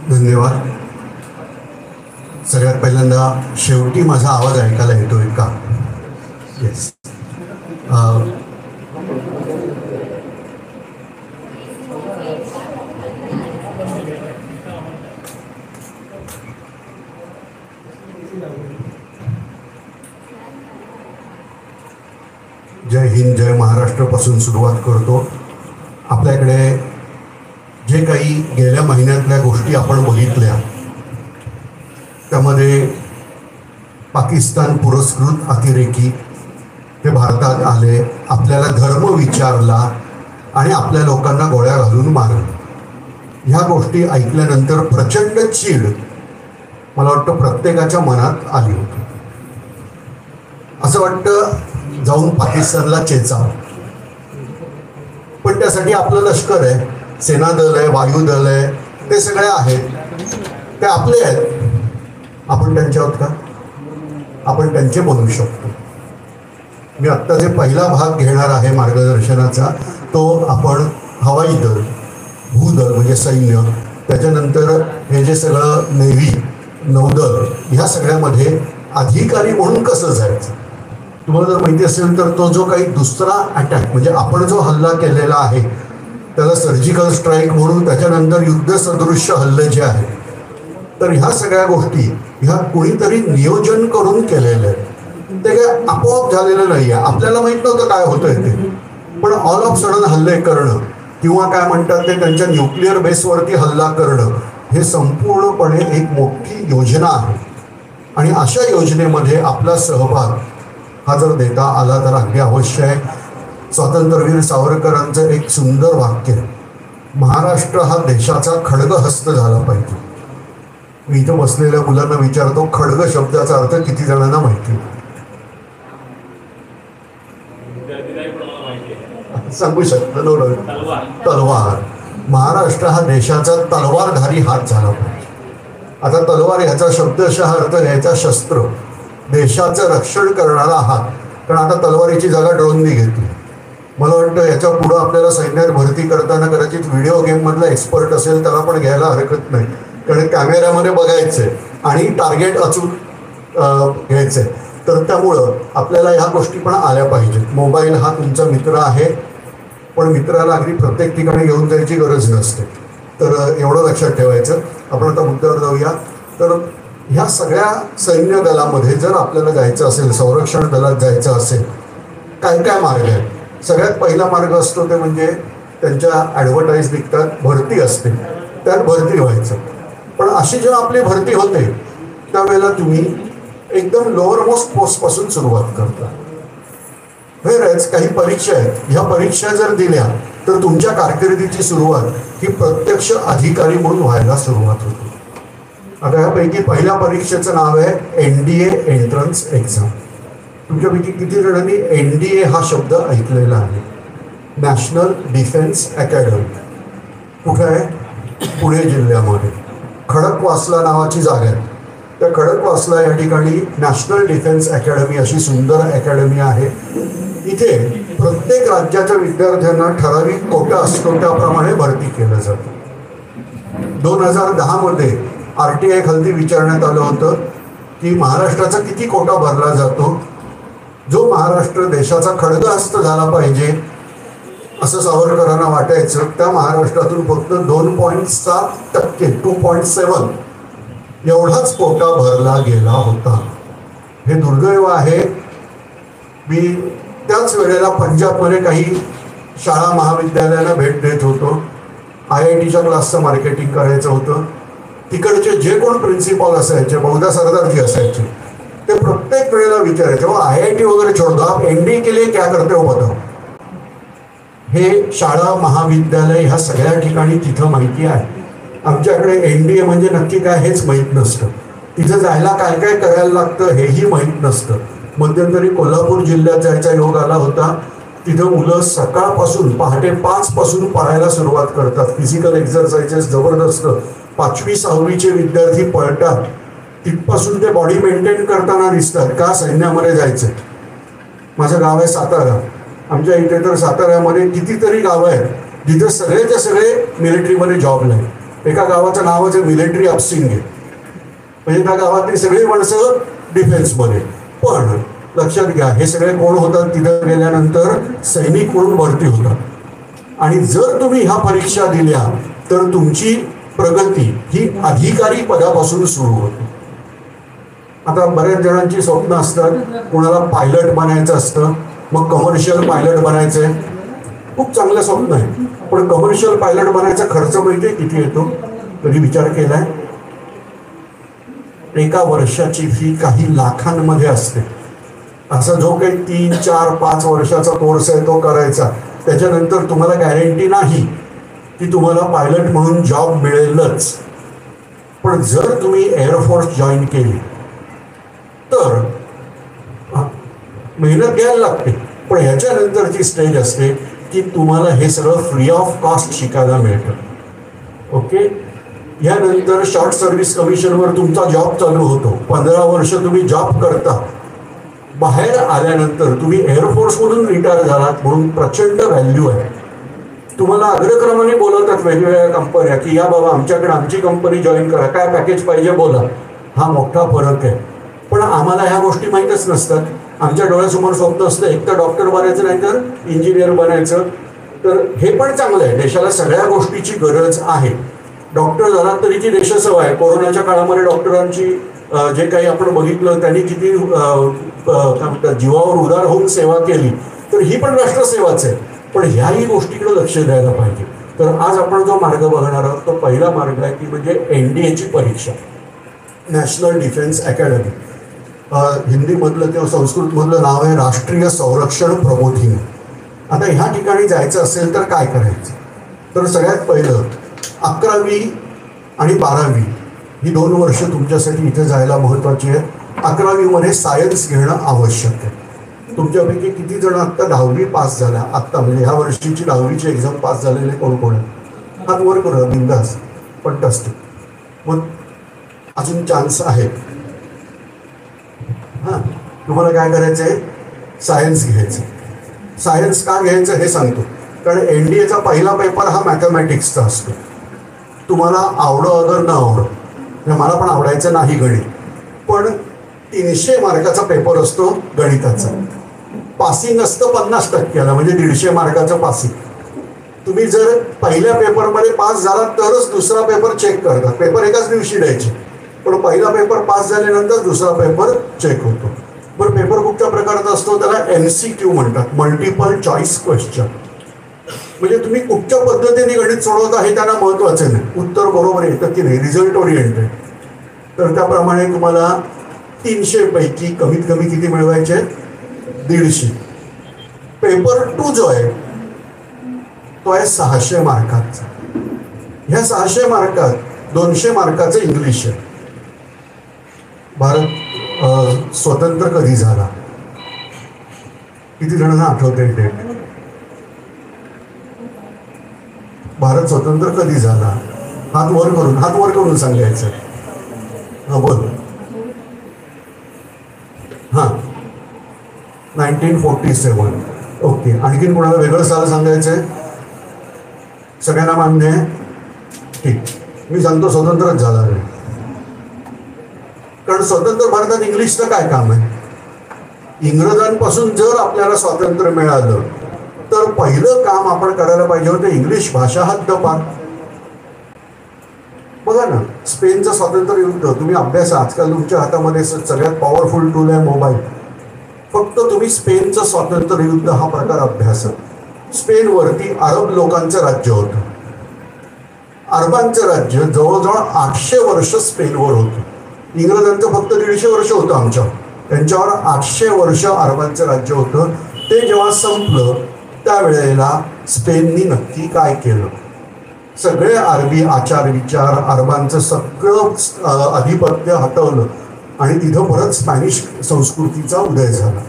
धन्यवाद. सगळ्यात पहिल्यांदा शेवटी माझा आवाज ऐकायला येतोय का? येस. जय हिंद, जय महाराष्ट्रपासून सुरुवात करतो. आपल्याकडे जे काही गेल्या महिन्यातल्या गोष्टी आपण बघितल्या त्यामध्ये पाकिस्तान पुरस्कृत अतिरेकी हे भारतात आले, आपल्याला धर्म विचारला आणि आपल्या लोकांना गोळ्या घालून मारलं. ह्या गोष्टी ऐकल्यानंतर प्रचंड चीड मला वाटतं प्रत्येकाच्या मनात आली होती. असं वाटतं जाऊन पाकिस्तानला चेचावं, पण त्यासाठी आपलं लष्कर आहे, सेना दल आहे, वायुदल आहे, ते सगळे आहेत, ते आपले आहेत. आपण त्यांचे आहोत का? आपण त्यांचे बनवू शकतो. मी आत्ता जे पहिला भाग घेणार आहे मार्गदर्शनाचा तो आपण हवाई दल, भूदल म्हणजे सैन्य, त्याच्यानंतर हे जे सगळं नेव्ही, नौदल, ह्या सगळ्यामध्ये अधिकारी म्हणून कसं जायचं. तुम्हाला जर माहिती असेल तर तो जो काही दुसरा अटॅक म्हणजे आपण जो हल्ला केलेला आहे त्याला सर्जिकल स्ट्राईक म्हणून, त्याच्यानंतर युद्ध सदृश्य हल्ले जे आहेत, तर ह्या सगळ्या गोष्टी ह्या कोणीतरी नियोजन करून केलेल्या आहेत. ते काय आपोआप झालेलं नाही आहे. आपल्याला माहित नव्हतं काय होतंय ते, पण ऑल ऑफ सडन हल्ले करणं किंवा काय म्हणतात ते त्यांच्या न्यूक्लिअर बेसवरती हल्ला करणं हे संपूर्णपणे एक मोठी योजना आहे. आणि अशा योजनेमध्ये आपला सहभाग हा जर देता आला तर अगदी अवश्य आहे. स्वातंत्र्यवीर सावरकरांचं एक सुंदर वाक्य आहे, महाराष्ट्र हा देशाचा खड्गहस्त झाला पाहिजे. मी इथं बसलेल्या मुलांना विचारतो, खड्ग शब्दाचा अर्थ किती जणांना माहिती? सांगू शकतो? तलवार. महाराष्ट्र हा देशाचा तलवारधारी हात झाला पाहिजे. आता तलवार ह्याचा शब्दशः अर्थ घ्यायचा शस्त्र, देशाचं रक्षण करणारा हात. कारण आता तलवारीची जागा ड्रोननी घेतली. मला वाटतं याच्या पुढं आपल्याला सैन्यात भरती करताना कदाचित व्हिडिओ गेममधला एक्सपर्ट असेल त्याला पण घ्यायला हरकत नाही, कारण कॅमेऱ्यामध्ये बघायचंय आणि टार्गेट अचूक घ्यायचंय. तर त्यामुळं आपल्याला ह्या गोष्टी पण आल्या पाहिजेत. मोबाईल हा तुमचा मित्र आहे, पण मित्राला अगदी प्रत्येक ठिकाणी घेऊन जायची गरज नसते. तर एवढं लक्षात ठेवायचं. आपण आता मुद्द्यावर जाऊया. तर ह्या सगळ्या सैन्य दलामध्ये जर आपल्याला जायचं असेल, संरक्षण दलात जायचं असेल, काय काय मार्ग आहेत? सगळ्यात पहिला मार्ग असतो ते म्हणजे त्यांच्या ॲडव्हर्टाईज निघतात, भरती असते, त्यात भरती व्हायचं. पण अशी जेव्हा आपली भरती होते त्यावेळेला तुम्ही एकदम लोअर मोस्ट पोस्टपासून सुरुवात करता. वेळेस काही परीक्षा आहेत, ह्या परीक्षा जर दिल्या तर तुमच्या कारकिर्दीची सुरुवात ही प्रत्यक्ष अधिकारी म्हणून व्हायला सुरुवात होते. आता ह्यापैकी पहिल्या परीक्षेचं नाव आहे NDA एंट्रन्स एक्झाम. तुमच्यापैकी किती जणांनी NDA हा शब्द ऐकलेला आहे? National defence academy. कुठं आहे? पुणे जिल्ह्यामध्ये खडकवासला नावाची जागा आहे. त्या खडकवासला या ठिकाणी नॅशनल डिफेन्स अकॅडमी अशी सुंदर अकॅडमी आहे. इथे प्रत्येक राज्याच्या विद्यार्थ्यांना ठराविक कोटा असतो, त्याप्रमाणे भरती केलं जातं. 2010 मध्ये RTI खाली विचारण्यात आलं होतं की महाराष्ट्राचा किती कोटा भरला जातो. जो महाराष्ट्र देशाचा खड्गहस्त झाला पाहिजे असं सावरकरांना वाटायचं, त्या महाराष्ट्रातून फक्त 2.7% 2.7 एवढाच कोटा भरला गेला होता. हे दुर्दैव आहे. मी त्याच वेळेला पंजाबमध्ये काही शाळा महाविद्यालयाला भेट देत होतो. IITच्या क्लासचं मार्केटिंग करायचं होतं. तिकडचे जे कोण प्रिन्सिपॉल असायचे, बहुधा सरदारजी असायचे, ते प्रत्येक वेळेला विचारायचे, IIT वगैरे छोड़ दो, आप NDA के लिए क्या करते हो बताओ. हे शाळा महाविद्यालय ह्या सगळ्या ठिकाणी तिथं माहिती आहे. आमच्याकडे NDA म्हणजे नक्की काय हेच माहीत नसतं. तिथं जायला काय काय करायला लागतं हेही माहीत नसतं. मध्यंतरी कोल्हापूर जिल्ह्यात जायचा योग आला होता. तिथं मुलं सकाळपासून पहाटे 5 पासून पळायला सुरुवात करतात. फिजिकल एक्झरसाइजेस जबरदस्त. 5वी 6वीचे विद्यार्थी पळतात. तिथपासून ते बॉडी मेंटेन करताना दिसतात. का? सैन्यामध्ये जायचं. माझं गाव आहे सातारा. आमच्या इथे तर साताऱ्यामध्ये कितीतरी गावं आहेत जिथे सगळेचे सगळे मिलिटरीमध्ये जॉबला आहेत. एका गावाचं नावाचं मिलिटरी ऑफ सिंगे, म्हणजे त्या गावातली सगळी माणसं डिफेन्समध्ये. पण लक्षात घ्या, हे सगळे कोण होतात तिथं गेल्यानंतर? सैनिक म्हणून भरती होतात. आणि जर तुम्ही ह्या परीक्षा दिल्या तर तुमची प्रगती ही अधिकारी पदापासून सुरू होते. आता बऱ्याच जणांची स्वप्न असतात, कोणाला पायलट बनायचं असतं, मग कमर्शियल पायलट बनायचंय. खूप चांगलं स्वप्न आहे, पण कमर्शियल पायलट बनायचा खर्च माहिती किती येतो? कधी विचार केलाय? एका वर्षाची फी काही लाखांमध्ये असते. असा जो काही 3, 4, 5 वर्षाचा कोर्स आहे तो करायचा, त्याच्यानंतर तुम्हाला गॅरंटी नाही की तुम्हाला पायलट म्हणून जॉब मिळेलच. पण जर तुम्ही एअरफोर्स जॉईन केली तर मेहनत घ्यायला लागते, पण ह्याच्यानंतरची स्टेज असते की तुम्हाला हे सगळं फ्री ऑफ कॉस्ट शिकायला मिळतं. ओके, यानंतर शॉर्ट सर्व्हिस कमिशनवर तुमचा जॉब चालू होतो. 15 वर्ष तुम्ही जॉब करता. बाहेर आल्यानंतर तुम्ही एअरफोर्समधून रिटायर झालात म्हणून प्रचंड व्हॅल्यू आहे. तुम्हाला अग्रक्रमाने बोलवतात वेगवेगळ्या कंपन्या की या बाबा आमच्याकडे आमची कंपनी जॉईन करा, काय पॅकेज पाहिजे बोला. हा मोठा फरक आहे. पण आम्हाला ह्या गोष्टी माहीतच नसतात. आमच्या डोळ्यासमोर स्वप्न असतं एक तर डॉक्टर बनायचं, नाही तर इंजिनियर बनायचं. तर हे पण चांगलं आहे, देशाला सगळ्या गोष्टीची गरज आहे. डॉक्टर झाला तरीची देशसेवा आहे. कोरोनाच्या काळामध्ये डॉक्टरांची जे काही आपण बघितलं, त्यांनी किती काय म्हणतात जीवावर उदार होऊन सेवा केली, तर ही पण राष्ट्रसेवाच आहे. पण ह्याही गोष्टीकडे लक्ष द्यायला पाहिजे. तर आज आपण जो मार्ग बघणार आहोत तो पहिला मार्ग आहे की म्हणजे NDAची परीक्षा, नॅशनल डिफेन्स अकॅडमी. हिंदीमधलं किंवा संस्कृतमधलं नाव आहे राष्ट्रीय संरक्षण प्रबोधिनी. आता ह्या ठिकाणी जायचं असेल तर काय करायचं? तर सगळ्यात पहिलं 11वी आणि 12वी ही 2 वर्ष तुमच्यासाठी इथे जायला महत्त्वाची आहे. 11वीमध्ये सायन्स घेणं आवश्यक आहे. तुमच्यापैकी किती जण आत्ता 10वी पास झाल्या? आत्ता म्हणजे ह्या वर्षीची 10वीची एक्झाम पास झालेले कोण कोण आहे? हात वर करूया बिंदास, फंटास्टिक. मग अजून चान्स आहे. हां, तुम्हाला काय करायचं आहे? सायन्स घ्यायचं. सायन्स का घ्यायचं हे सांगतो. कारण NDAचा पहिला पेपर हा मॅथमॅटिक्सचा असतो. तुम्हाला आवडो अगर न आवडो, मला पण आवडायचं नाही गणित, पण 300 मार्काचा पेपर असतो गणिताचा. पासिंग असतं 50%, म्हणजे 150 मार्काचं पासिंग. तुम्ही जर पहिल्या पेपरमध्ये पास झाला तरच दुसरा पेपर चेक करतात. पेपर एकाच दिवशी द्यायचे, पण पहिला पेपर पास झाल्यानंतर दुसरा पेपर चेक होतो. बरं, पेपर कुठच्या प्रकारचा असतो? त्याला MCQ म्हणतात, मल्टिपल चॉईस क्वेश्चन. म्हणजे तुम्ही कुठच्या पद्धतीने गणित सोडवता हे त्यांना महत्त्वाचं नाही, उत्तर बरोबर येतं की नाही, रिझल्ट ओरिएंटेड. तर त्याप्रमाणे तुम्हाला 300 पैकी कमीत कमी किती मिळवायचे? 150. पेपर 2 जो आहे तो आहे 600 मार्काचा. ह्या 600 मार्कात 200 मार्काचं इंग्लिश आहे. भारत स्वतंत्र कधी झाला? किती जणांना आठवते डेट? भारत स्वतंत्र कधी झाला? हात वर करून सांगायचं. हा बोल. हां, 1947. ओके. आणखीन कोणाला वेगळं साल सांगायचंय? सगळ्यांना मान्य आहे? ठीक, मी सांगतो स्वतंत्रच झाला नाही. कारण स्वतंत्र भारतात इंग्लिशचं काय काम आहे? इंग्रजांपासून जर आपल्याला स्वातंत्र्य मिळालं तर पहिलं काम आपण करायला पाहिजे होतं इंग्लिश भाषा हद्दपार. बघा ना, स्पेनचं स्वातंत्र्य युद्ध तुम्ही अभ्यास, आजकाल तुमच्या हातामध्ये सगळ्यात पॉवरफुल टूल आहे मोबाईल. फक्त तुम्ही स्पेनचं स्वातंत्र्य युद्ध हा प्रकार अभ्यासा. स्पेनवरती अरब लोकांचं राज्य होतं. अरबांचं राज्य जवळजवळ 800 वर्ष स्पेनवर होतं. इंग्रजांचं फक्त 150 वर्ष होतं आमच्यावर, त्यांच्यावर 800 वर्ष अरबांचं राज्य होतं. ते जेव्हा संपलं त्यावेळेला स्पेननी नक्की काय केलं? सगळे अरबी आचार विचार, अरबांचं सगळं आधिपत्य हटवलं आणि तिथं परत स्पॅनिश संस्कृतीचा उदय झाला.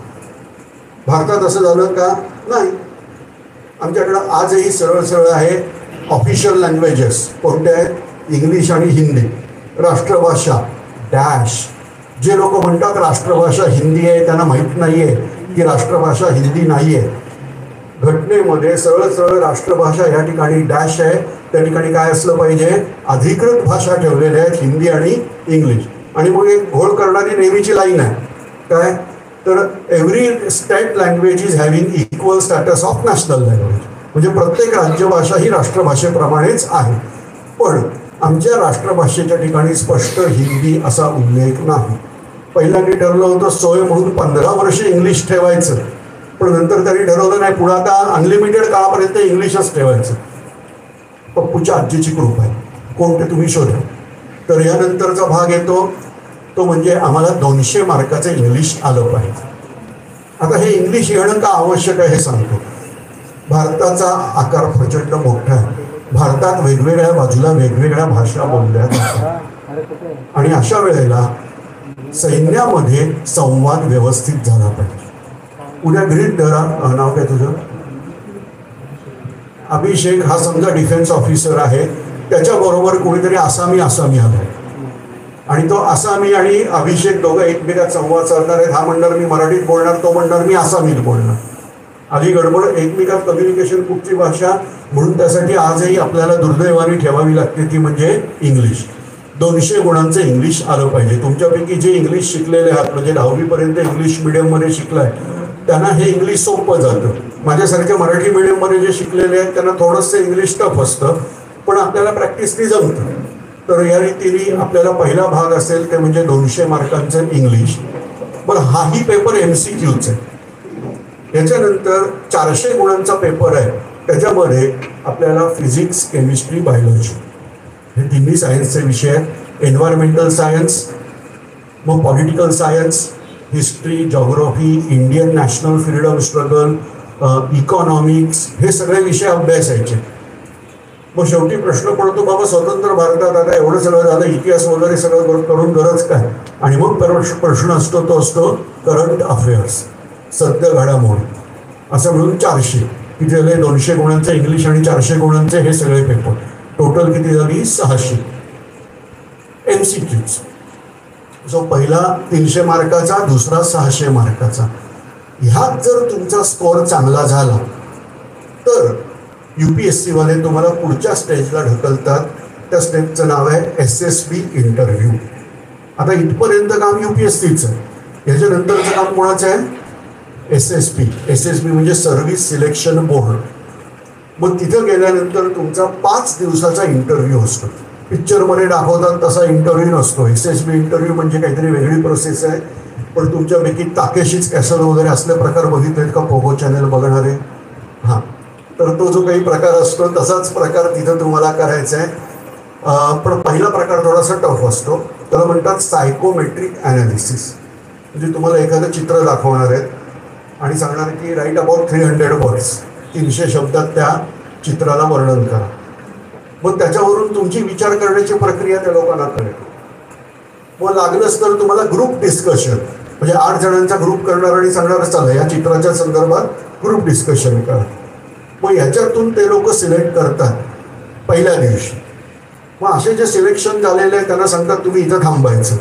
भारतात असं झालं का? नाही. आमच्याकडं आजही सरळ सरळ आहे. ऑफिशियल लँग्वेजेस कोणत्या आहेत? इंग्लिश आणि हिंदी. राष्ट्रभाषा डॅश. जे लोक म्हणतात राष्ट्रभाषा हिंदी आहे त्यांना माहीत नाही आहे की राष्ट्रभाषा हिंदी नाही आहे. घटनेमध्ये सरळ सरळ राष्ट्रभाषा या ठिकाणी डॅश आहे, त्या ठिकाणी काय असलं पाहिजे, अधिकृत भाषा ठेवलेल्या आहेत हिंदी आणि इंग्लिश. आणि मग एक घोळ करणारी नेहमीची लाईन आहे काय, तर every state language is having equal status of national language. म्हणजे प्रत्येक राज्यभाषा ही राष्ट्रभाषेप्रमाणेच आहे. पण आमच्या राष्ट्रभाषेच्या ठिकाणी स्पष्ट हिंदी असा उल्लेख नाही. पहिल्यांदा ठरलं होतं सोय म्हणून 15 वर्ष इंग्लिश ठेवायचं, पण नंतर त्यांनी ठरवलं नाही, पुढे आता अनलिमिटेड काळापर्यंत इंग्लिशच ठेवायचं. पप्पूच्या आजीची कृपा आहे, कोणते तुम्ही शोधा. तर यानंतरचा भाग येतो तो म्हणजे आम्हाला 200 मार्काचं इंग्लिश आलं पाहिजे. आता हे इंग्लिश येणं का आवश्यक आहे हे सांगतो. भारताचा आकार प्रचंड मोठा आहे. भारतात वेगवेगळ्या बाजूला वेगवेगळ्या भाषा बोलल्या जातात. आणि अशा वेळेला सैन्यामध्ये संवाद व्यवस्थित झाला पाहिजे. उद्या ग्रीड धरा, नाव काय तुझं, अभिषेक हा समजा डिफेन्स ऑफिसर आहे, त्याच्याबरोबर कोणीतरी आसामी आलाय आणि तो आसामी आणि अभिषेक दोघं एकमेकात संवाद साधणार आहेत. हा म्हणणार मी मराठीत बोलणार, तो म्हणणार मी आसामीत बोलणार. आधी गडबड, एकमेकात कम्युनिकेशन कुठची भाषा, म्हणून त्यासाठी आजही आपल्याला दुर्दैवाने ठेवावी लागते ती म्हणजे इंग्लिश. 200 गुणांचं इंग्लिश आलं पाहिजे. तुमच्यापैकी जे इंग्लिश शिकलेले आहात, म्हणजे 10वीपर्यंत इंग्लिश मिडियममध्ये शिकलाय, त्यांना हे इंग्लिश सोपं जातं. माझ्यासारख्या मराठी मिडियममध्ये जे शिकलेले आहेत त्यांना थोडंसं इंग्लिश टफ असतं, पण आपल्याला प्रॅक्टिसनी जमतं. तर या रीतीने आपल्याला पहिला भाग असेल ते म्हणजे 200 मार्कांचं इंग्लिश. बरं, हाही पेपर MCQचा आहे. याच्यानंतर 400 गुणांचा पेपर आहे, त्याच्यामध्ये आपल्याला फिजिक्स, केमिस्ट्री, बायोलॉजी हे तिन्ही सायन्सचे विषय आहेत. एन्व्हायरमेंटल सायन्स, मग political science, history, geography, Indian national freedom struggle, economics, हे सगळे विषय अभ्यासायचे. मग शेवटी प्रश्न पडतो, बाबा स्वतंत्र भारतात आता एवढं सगळं झालं, इतिहास वगैरे सगळं करून गरज काय. आणि मग प्रश्न असतो तो असतो करंट अफेअर्स, सद्य घडामोडी, असं म्हणून 400, की झाले 200 गुणांचे इंग्लिश आणि 400 गुणांचे हे सगळे पेपर. टोटल किती झाली, 600 MCQs. सो पहिला 300 मार्काचा, दुसरा 600 मार्काचा. ह्यात जर तुमचा स्कोअर चांगला झाला तर UPSC वाले तुम्हाला पुढच्या स्टेजला ढकलतात. त्या स्टेजचं नाव आहे SSB इंटरव्ह्यू. आता इथपर्यंत काम UPSCचं आहे, याच्यानंतरचं काम कोणाचं आहे, SSB म्हणजे सर्व्हिस सिलेक्शन बोर्ड. मग तिथं गेल्यानंतर तुमचा 5 दिवसाचा इंटरव्ह्यू असतो. पिक्चरमध्ये दाखवतात तसा इंटरव्ह्यू नसतो. SSB इंटरव्ह्यू म्हणजे काहीतरी वेगळी प्रोसेस आहे. पण तुमच्यापैकी ताकेशीच कॅसल वगैरे असले प्रकार बघितलेत का, पोगो चॅनल बघणारे? हां, तर तो जो काही प्रकार असतो तसाच प्रकार तिथं तुम्हाला करायचा आहे. पण पहिला प्रकार थोडासा टफ असतो, त्याला म्हणतात सायकोमेट्रिक ॲनालिसिस. म्हणजे तुम्हाला एखादं चित्र दाखवणार आहेत आणि सांगणार की राईट अबाउट 300 वर्ड्स, 300 शब्दात त्या चित्राला वर्णन करा. मग त्याच्यावरून तुमची विचार करण्याची प्रक्रिया त्या लोकांना कळेल. मग लागलंच तर तुम्हाला ग्रुप डिस्कशन, म्हणजे 8 जणांचा ग्रुप करणार आणि सांगणार चला या चित्राच्या संदर्भात ग्रुप डिस्कशन करा. मग याच्यातून ते लोक सिलेक्ट करतात पहिल्या दिवशी. मग असे जे सिलेक्शन झालेले आहेत त्यांना सांगतात तुम्ही इथं थांबायचं,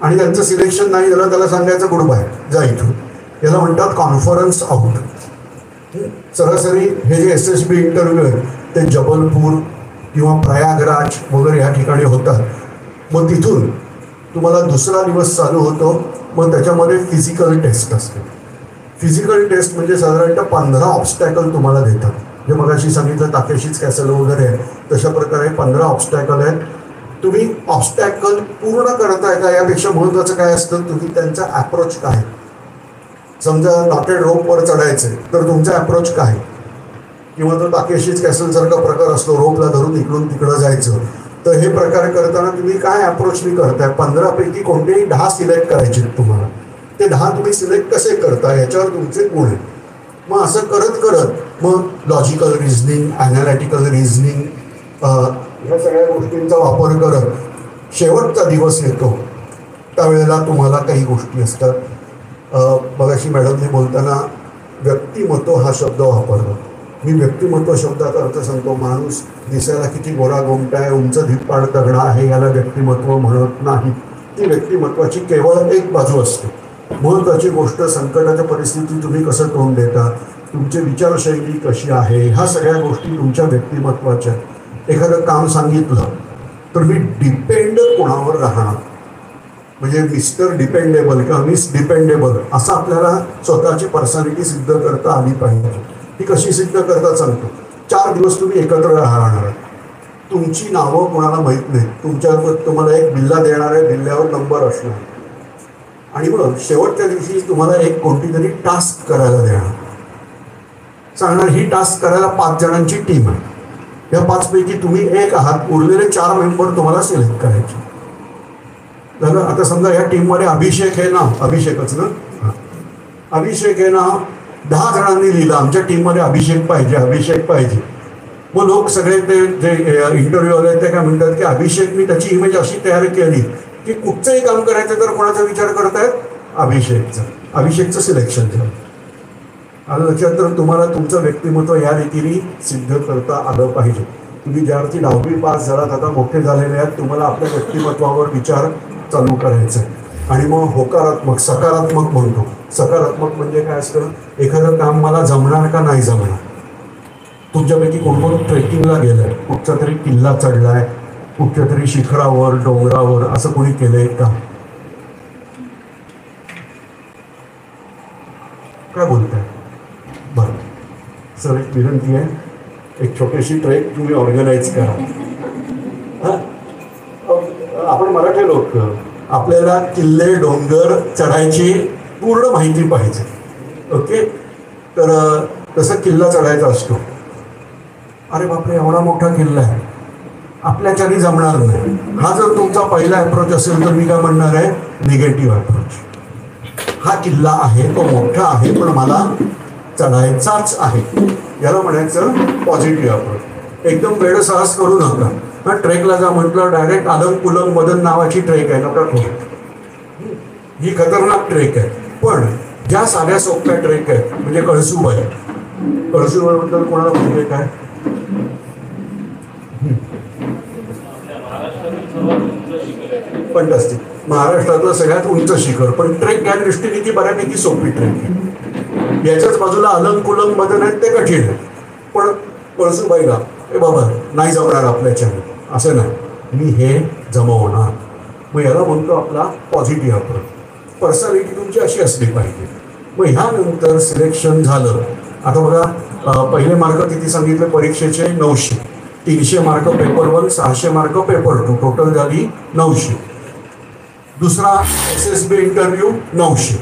आणि त्यांचं सिलेक्शन नाही झालं त्याला सांगायचं गुड बाय, जा इथून. याला म्हणतात कॉन्फरन्स आउट. सरासरी हे जे SSB इंटरव्ह्यू आहेत ते जबलपूर किंवा प्रयागराज वगैरे या ठिकाणी होतात. मग तिथून तुम्हाला दुसरा दिवस चालू होतो. मग त्याच्यामध्ये फिजिकल टेस्ट असते. फिजिकल टेस्ट म्हणजे साधारणतः 15 ऑब्स्टॅकल तुम्हाला देतात. जे मगाशी सांगितलं ताकेशीच कॅसल वगैरे आहे तशा प्रकारे 15 ऑब्स्टॅकल आहेत. तुम्ही ऑब्स्टॅकल पूर्ण करताय का यापेक्षा महत्त्वाचं काय असतं, तुम्ही त्यांचा अप्रोच काय. समजा नॉटेड रोपवर चढायचं तर तुमचा अप्रोच काय, किंवा तो ताकेशीच कॅसलसारखा प्रकार असतो रोपला धरून इकडून तिकडं जायचं. तर हे प्रकार करताना तुम्ही काय अप्रोचनी करताय. 15 पैकी कोणतेही 10 सिलेक्ट करायचे तुम्हाला. ते 10 तुम्ही सिलेक्ट कसे करता याच्यावर तुमचे गुण आहेत. मग असं करत करत मग लॉजिकल रिझनिंग, ॲनालिटिकल रिझनिंग, ह्या सगळ्या गोष्टींचा वापर करत शेवटचा दिवस येतो. त्यावेळेला तुम्हाला काही गोष्टी असतात. मगाशी मॅडमने बोलताना व्यक्तिमत्व हा शब्द वापरला. मी व्यक्तिमत्व शब्दाचा अर्थ सांगतो. माणूस दिसायला किती गोरा गोमटा आहे, उंच धिप्पाड तगडा आहे, याला व्यक्तिमत्व म्हणत नाही. ती व्यक्तिमत्वाची केवळ एक बाजू असते. महत्त्वाची गोष्ट संकटाच्या परिस्थितीत तुम्ही कसं तोंड देता, तुमची विचारशैली कशी आहे, ह्या सगळ्या गोष्टी तुमच्या व्यक्तिमत्वाच्या. एखादं काम सांगितलं तर मी डिपेंड कोणावर राहणार, म्हणजे मिस्टर डिपेंडेबल किंवा मिस डिपेंडेबल असं आपल्याला स्वतःची पर्सनॅलिटी सिद्ध करता आली पाहिजे. ती कशी सिद्ध करता सांगतो. 4 दिवस तुम्ही एकत्र राहणार, तुमची नावं कोणाला माहीत नाही, तुम्हाला एक बिल्ला देणार आहे, बिल्ल्यावर नंबर असणार, आणि मग शेवटच्या दिवशी तुम्हाला एक कोणती तरी टास्क करायला देणार, सांगणार ही टास्क करायला 5 जणांची टीम आहे, या 5 पैकी तुम्ही एक आहात, उरलेले 4 मेंबर तुम्हाला सिलेक्ट करायचे. झालं. आता समजा या टीममध्ये अभिषेक हे नाव, अभिषेकच ना, अभिषेक हे नाव 10 जणांनी लिहिलं, आमच्या टीममध्ये अभिषेक पाहिजे, अभिषेक पाहिजे. मग लोक सगळे ते जे इंटरव्ह्यू आले ते काय म्हणतात की अभिषेकनी त्याची इमेज अशी तयार केली की कुठचंही काम करायचं तर कोणाचा विचार करतायत, अभिषेकचं सिलेक्शन झालं. आलं लक्षात. तर तुम्हाला तुमचं व्यक्तिमत्व या रीतीने सिद्ध करता आलं पाहिजे. तुम्ही ज्यावरती 10वी पास झालात, आता मोठे झालेले आहेत, तुम्हाला आपल्या व्यक्तिमत्वावर विचार चालू करायचं आहे. आणि मग होकारात्मक, सकारात्मक म्हणतो. सकारात्मक म्हणजे काय असतं, एखादं काम मला जमणार का नाही जमणार. तुमच्यापैकी कोण कोण ट्रेकिंगला गेलंय, कुठचा तरी किल्ला चढलाय, कुठच्या तरी शिखरावर, डोंगरावर, असं कोणी केलंय का? काय बोलताय? बरं, सर एक विनंती आहे, एक छोटीशी ट्रेक तुम्ही ऑर्गनाईज करा. हां, आपण मराठी लोक, आपल्याला किल्ले डोंगर चढायची पूर्ण माहिती पाहिजे. ओके. तर तसं किल्ला चढायचा असतो. अरे बापरे, एवढा मोठा किल्ला आहे, आपल्याच्याने जमणार नाही. हा जर तुमचा पहिला अप्रोच असेल तर मी काय म्हणणार आहे, निगेटिव्ह अप्रोच. हा किल्ला आहे, तो मोठा आहे, पण मला चढायचाच आहे, याला म्हणायचं पॉझिटिव्ह अप्रोच. एकदम वेडसाहस करू नका. हा ट्रेकला जा म्हटलं, डायरेक्ट आदम कुलम मदन नावाची ट्रेक आहे, नका करू. ही खतरनाक ट्रेक आहे. पण ज्या साध्या सोप्या ट्रेक आहेत, म्हणजे कळसूबाई, कळसूबाईबद्दल कोणाला माहिती काय? फंटास्टिक. महाराष्ट्रातलं सगळ्यात उंच शिखर, पण ट्रेक या दृष्टीने ती बऱ्यापैकी सोपी ट्रेक आहे. याच्याच बाजूला अलम कुलम मदन आहेत, ते कठीण आहे. पण कळसूबाईला ए बाबा नाही जमणार आपल्याच्याने, असं नाही, मी हे जमवणार. मग याला म्हणतो आपला पॉझिटिव्ह अप्रोच. पर्सनॅलिटी तुमची अशी असली पाहिजे. मग ह्यानंतर सिलेक्शन झालं. आता बघा, पहिले मार्क किती सांगितले परीक्षेचे? 900. 300 mark paper 1, 600 mark paper 2, total झाली 900. दुसरा SSB इंटरव्ह्यू 900.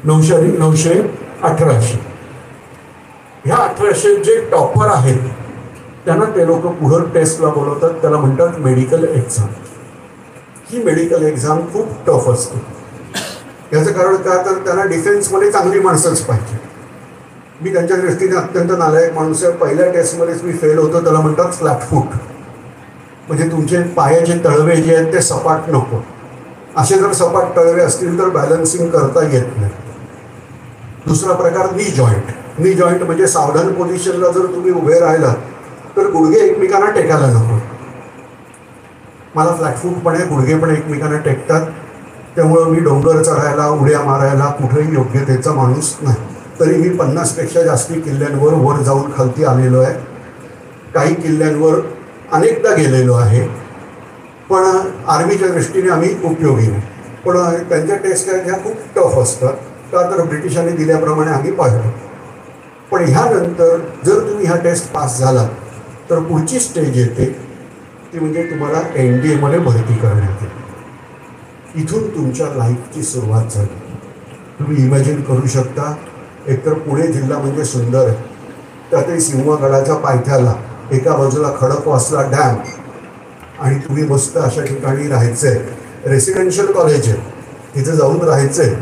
900 अधिक 900 1800. ह्या 1800 जे टॉपर आहेत त्यांना ते लोक पुढं टेस्टला बोलवतात, त्याला म्हणतात मेडिकल एक्झाम. ही मेडिकल एक्झाम खूप टफ असते. याचं कारण काय, तर त्यांना डिफेन्समध्ये चांगली माणसंच पाहिजे. मी त्यांच्या दृष्टीने अत्यंत नालायक माणूस आहे. पहिल्या टेस्टमध्येच मी फेल होतो, त्याला म्हणतात फ्लॅट फूट, म्हणजे तुमचे पायाचे तळवे जे आहेत ते सपाट नको. असे जर सपाट तळवे असतील तर बॅलन्सिंग करता येत नाही. दुसरा प्रकार नी जॉईंट. नी जॉईंट म्हणजे सावधान पोझिशनला जर तुम्ही उभे राहिला तर गुडघे एकमेकांना टेकायला नको. मला फ्लॅटफूट पण आहे, गुडघे पण एकमेकांना टेकतात, त्यामुळं मी डोंगर चढायला, उड्या मारायला कुठेही योग्यतेचा माणूस नाही. तरी मी 50पेक्षा जास्ती किल्ल्यांवर वर जाऊन खालती आलेलो आहे. काही किल्ल्यांवर अनेकदा गेलेलो आहे, पण आर्मीच्या दृष्टीने आम्ही उपयोगी नाही. पण त्यांच्या टेस्ट ह्या खूप टफ असतात, का तर ब्रिटिशांनी दिल्याप्रमाणे आम्ही पाहिलं. पण ह्यानंतर जर तुम्ही ह्या टेस्ट पास झाला तर पुढची स्टेज येते, ती म्हणजे तुम्हाला NDAमध्ये भरती करण्यात येते. इथून तुमच्या लाईफची सुरुवात झाली. तुम्ही इमॅजिन करू शकता, एकतर पुणे जिल्हा म्हणजे सुंदर आहे, त्यातही सिंहगडाच्या पायथ्याला एका बाजूला खडकवासला डॅम, आणि तुम्ही मस्त अशा ठिकाणी राहायचं आहे. रेसिडेन्शियल कॉलेज आहे, तिथे जाऊन राहायचं आहे.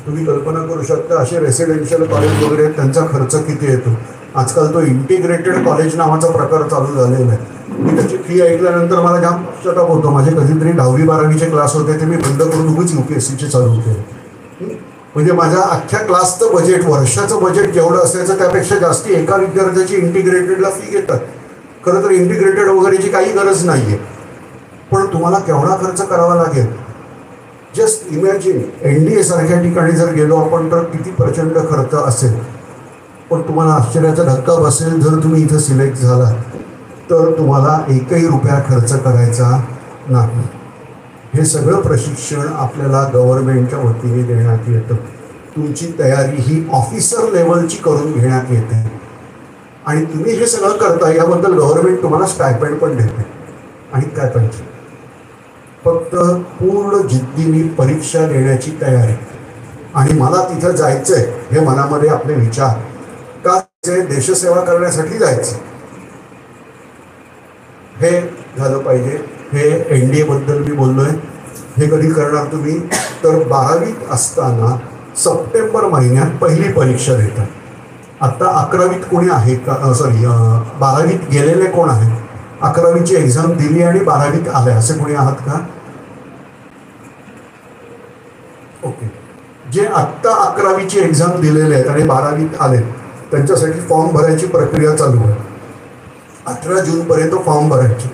तुम्ही कल्पना करू शकता असे रेसिडेन्शियल कॉलेज वगैरे त्यांचा खर्च किती येतो. आजकाल तो इंटिग्रेटेड कॉलेज नावाचा प्रकार चालू झालेला आहे. मी त्याची फी ऐकल्यानंतर मला जाम पश्चाताप होतो. माझे कधीतरी 10वी 12वीचे क्लास होते ते मी बंद करून उगीच UPSCचे चालू केले. म्हणजे माझ्या अख्ख्या क्लासचं बजेट, वर्षाचं बजेट जेवढं असायचं त्यापेक्षा जास्ती एका विद्यार्थ्याची इंटिग्रेटेडला फी घेतात. खरं तर इंटिग्रेटेड वगैरेची काही गरज नाही आहे, पण तुम्हाला केवढा खर्च करावा लागेल. जस्ट इमॅजिन, NDA सारख्या ठिकाणी जर गेलो आपण तर किती प्रचंड खर्च असेल. पण तुम्हाला आश्चर्याचा धक्का बसेल, जर तुम्ही इथं सिलेक्ट झाला तर तुम्हाला एकही रुपया खर्च करायचा नाही. हे सगळं प्रशिक्षण आपल्याला गव्हर्नमेंटच्या वतीने देण्यात येतं. तुमची तयारी ही ऑफिसर लेवलची करून घेण्यात येते आणि तुम्ही हे सगळं करता याबद्दल गव्हर्नमेंट तुम्हाला स्टायपेंड पण देते. आणि काय पाहिजे, फक्त पूर्ण जिद्दीने परीक्षा देण्याची तयारी आणि मला तिथं जायचंय हे मनामध्ये आपले विचार, का देशसेवा करण्यासाठी जायचं हे झालं पाहिजे. हे NDA बद्दल मी बोललोय. हे कधी करणार तुम्ही, तर 12वीत असताना सप्टेंबर महिन्यात पहिली परीक्षा देतात. आता 11वीत कोणी आहे का, सॉरी 12वीत गेलेले कोण आहे, 11वीची एक्झाम दिली आणि 12वीत आले असे कोणी आहात का? ओके. जे आत्ता 11वीची एक्झाम दिलेले आहेत आणि 12वीत आले त्यांच्यासाठी फॉर्म भरायची प्रक्रिया चालू आहे. 18 जूनपर्यंत फॉर्म भरायचे.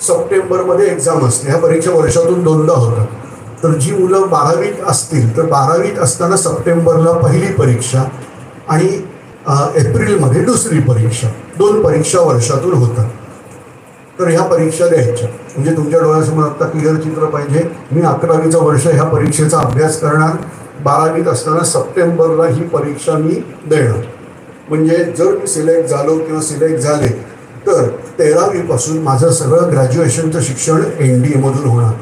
सप्टेंबरमध्ये एक्झाम असते. ह्या परीक्षा वर्षातून 2दा होतात. तर जी मुलं 12वीत असतील तर 12वीत असताना सप्टेंबरला पहिली परीक्षा आणि एप्रिलमध्ये दुसरी परीक्षा, 2 परीक्षा वर्षातून होतात. तर ह्या परीक्षा द्यायच्या. म्हणजे तुमच्या डोळ्यासमोर आता क्लिअर चित्र पाहिजे. मी 11वीचं वर्ष ह्या परीक्षेचा अभ्यास करणार, 12वीत असताना सप्टेंबरला ही परीक्षा मी देणार. म्हणजे जर मी सिलेक्ट झालो किंवा सिलेक्ट झाले तर 13वीपासून माझं सगळं ग्रॅज्युएशनचं शिक्षण NDA मधून होणार.